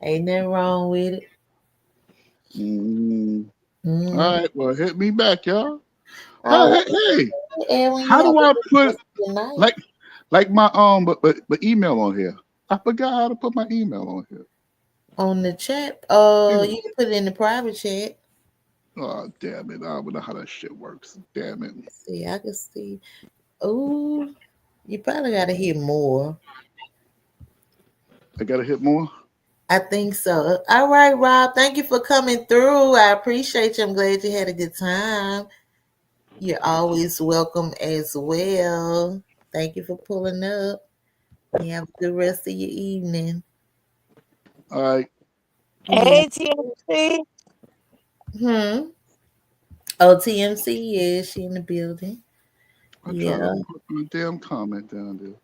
Ain't nothing wrong with it. Mm. All Mm. right, well, hit me back, y'all. Oh, Hey, well, and when you how have do a I good put rest of your night like my but email on here? I forgot how to put my email on here. on the chat, Yeah. you can put it in the private chat. Oh damn it! I don't know how that shit works. Damn it! See, I can see. Oh, you probably got to hear more. I gotta hit more. I think so. All right, Rob. Thank you for coming through. I appreciate you. I'm glad you had a good time. You're always welcome as well. Thank you for pulling up. You have a good rest of your evening. All right, Yeah. Hey, TMC. Hmm. Oh, TMC, yeah, she in the building. I try to Yeah. put my damn comment down there.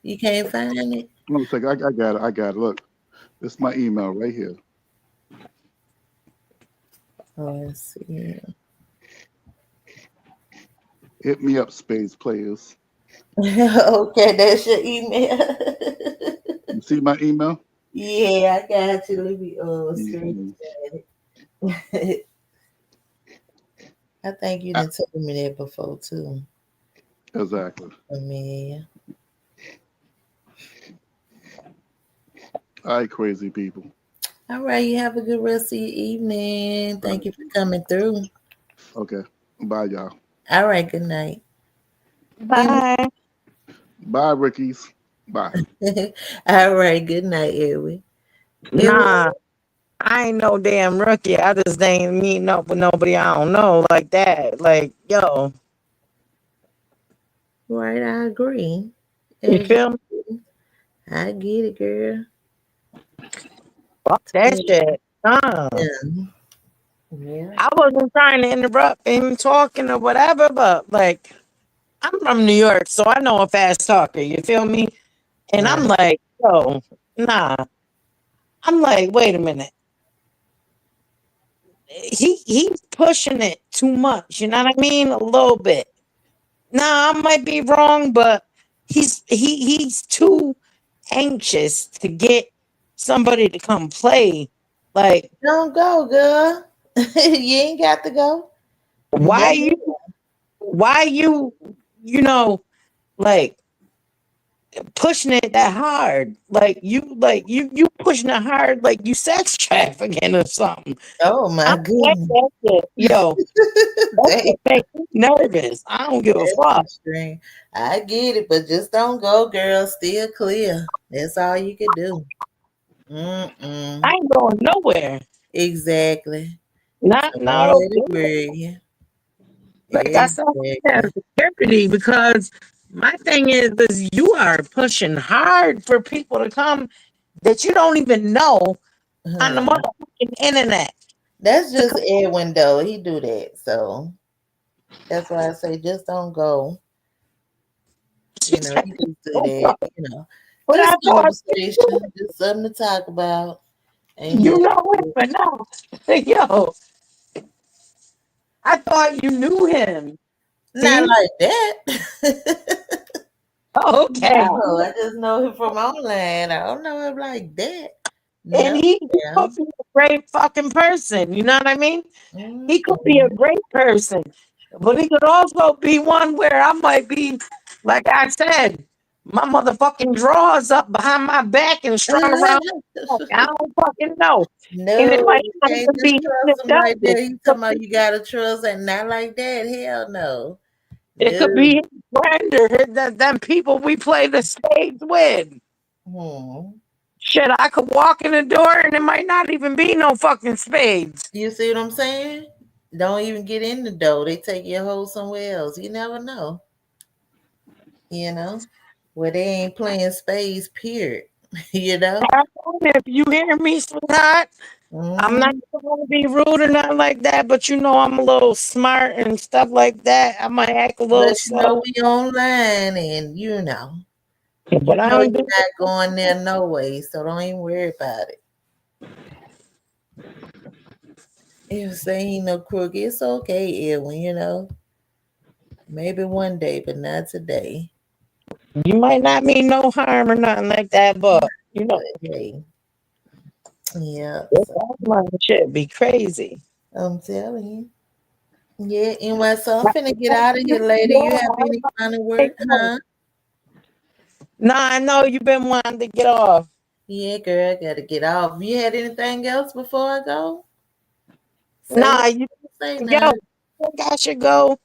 You can't find it? Hold on a second. I got it. I got it. Look, this is my email right here. Oh, let's see. Hit me up, Spades players. Okay, that's your email. You see my email? Yeah, I got you. Let me Hmm. screenshot it. I think you done told me that before too. Exactly. I mean, All right, crazy people. all right, you have a good rest of your evening. All Thank right. you for coming through. Okay. Bye, y'all. All right, good night. And Bye. Bye, Rickies. Bye. all right, good night, Edwin. And Nah, I ain't no damn rookie. I just ain't meeting up with nobody I don't know like that. Like, yo, right, I agree. you As you, feel me? I get it, girl. Fuck that shit. Nah. Yeah, yeah. I wasn't trying to interrupt him talking or whatever, but like, I'm from New York, so I know a fast talker. You feel me? And I'm Right. like, yo, nah. I'm like, wait a minute. He's pushing it too much. You know what I mean? A little bit. Nah, I might be wrong, but he's too anxious to get somebody to come play. Like, Don't go, girl. You ain't got to go. Why Never. you why you know, like pushing it that hard? Like you pushing it hard like you sex trafficking or something. Oh I'm my like goodness. that shit. Yo, that Damn, shit makes me nervous. I don't give a that's fuck. extreme. I get it, but just don't go, girl. Still clear. That's all you can do. I Mm-mm. ain't going nowhere. Exactly. So don't Not let it worry you. like I said, yeah, Exactly. security, because my thing is you are pushing hard for people to come that you don't even know on the Honey. motherfucking internet That's to just come Edwin though. He do that. So that's why I say just don't go. to He just do that. But I Just thought conversation, just something to talk about. Ain't you nothing. know him, but no. Yo, I thought you knew him. Not See? like that. Oh, okay. No, I just know him from online. I don't know him like that. And No, he could ma'am. be a great fucking person. You know what I mean? He could be a Mm-mm. great person, but he could also be one where I might be, like I said, my motherfucking drawers up behind my back and strung around. I don't fucking know. And it No, might you not can't even just be trust him like that. He talking about you gotta trust and not like that. Hell no. it No. could be his friend or them people we play the spades with. Hmm. Shit, I could walk in the door and it might not even be no fucking spades. You see what I'm saying? Don't even get in the door. They take your hoe somewhere else. You never know. You know? Where they ain't playing spades, period. you know? If you hear me, sweetheart, I'm not Hmm. trying to be rude or nothing like that, but you know I'm a little smart and stuff like that. I might act a little But slow, we online and but I don't you're do. not going there no way, so don't even worry about it. If they ain't no crook, it's okay, Edwin. Maybe one day, but not today. You might not mean no harm or nothing like that, but But hey, yeah, this so online shit be crazy. I'm telling you. Yeah, anyway, so I'm finna get out of here later. You have any final word, huh? No, I know you've been wanting to get off. Yeah, girl, I gotta get off. You had anything else before I go? Say Nah, what you you say yo, now. I think I should go.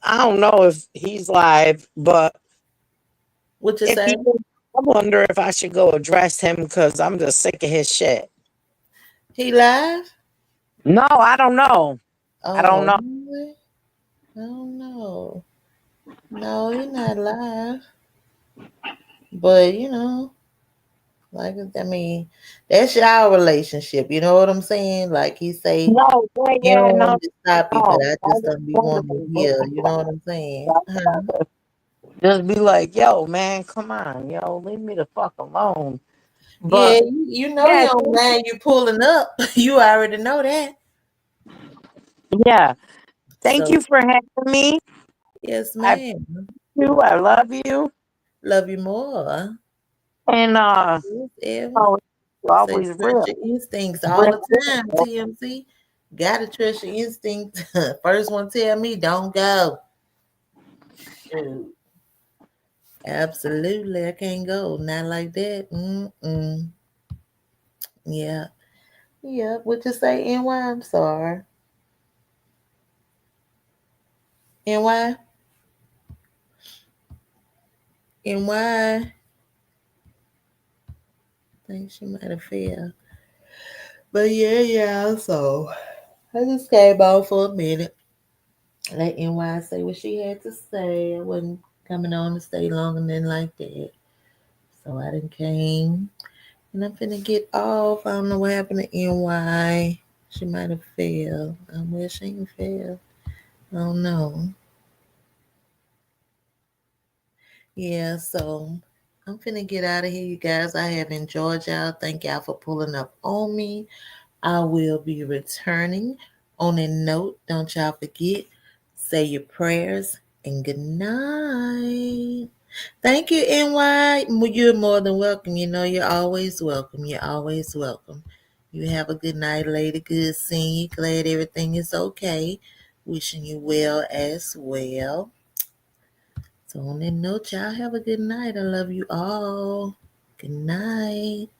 I don't know if he's live, but What you if he say? is, I wonder if I should go address him because I'm just sick of his shit. He live? No, I don't know. I don't Oh, know. really? I don't know. No, he not live. But like I mean, that's your relationship. You know what I'm saying? Like he say, No, yeah, he yeah, don't want no, me to stop you, but no. I I just just don't be wanting to wondering what hear. the You know fuck what I'm saying? I gotta just be like, yo, man, come on, yo, leave me the fuck alone. Yeah, But you know he yeah, don't mind you pulling up. You already know that. yeah. Thank So you for having me. yes, I ma'am. I love you. Love you more. And Yes, Evan. oh, you're Say always trust your real. instincts all Real, the time, TMC. Gotta trust your instinct. First one tell me don't go. Shoot. Absolutely, I can't go. Not like that. Mm-mm. Yeah. Yeah. What you say, NY? I'm sorry. NY? NY? Think she might have failed. But yeah. So I just came out for a minute. Let NY say what she had to say. I wasn't coming on to stay longer than like that. So I done came. And I'm finna get off. I don't know what happened to NY. She might have failed. I wish she ain't failed. I don't know. Yeah, so I'm finna get out of here, you guys. I have enjoyed y'all. Thank y'all for pulling up on me. I will be returning. On a note, don't y'all forget, say your prayers and good night. Thank you, NY. You're more than welcome. You're always welcome. You're always welcome. You have a good night, lady. Good seeing you. Glad everything is okay. Wishing you well as well. So on that note, y'all have a good night. I love you all. Good night.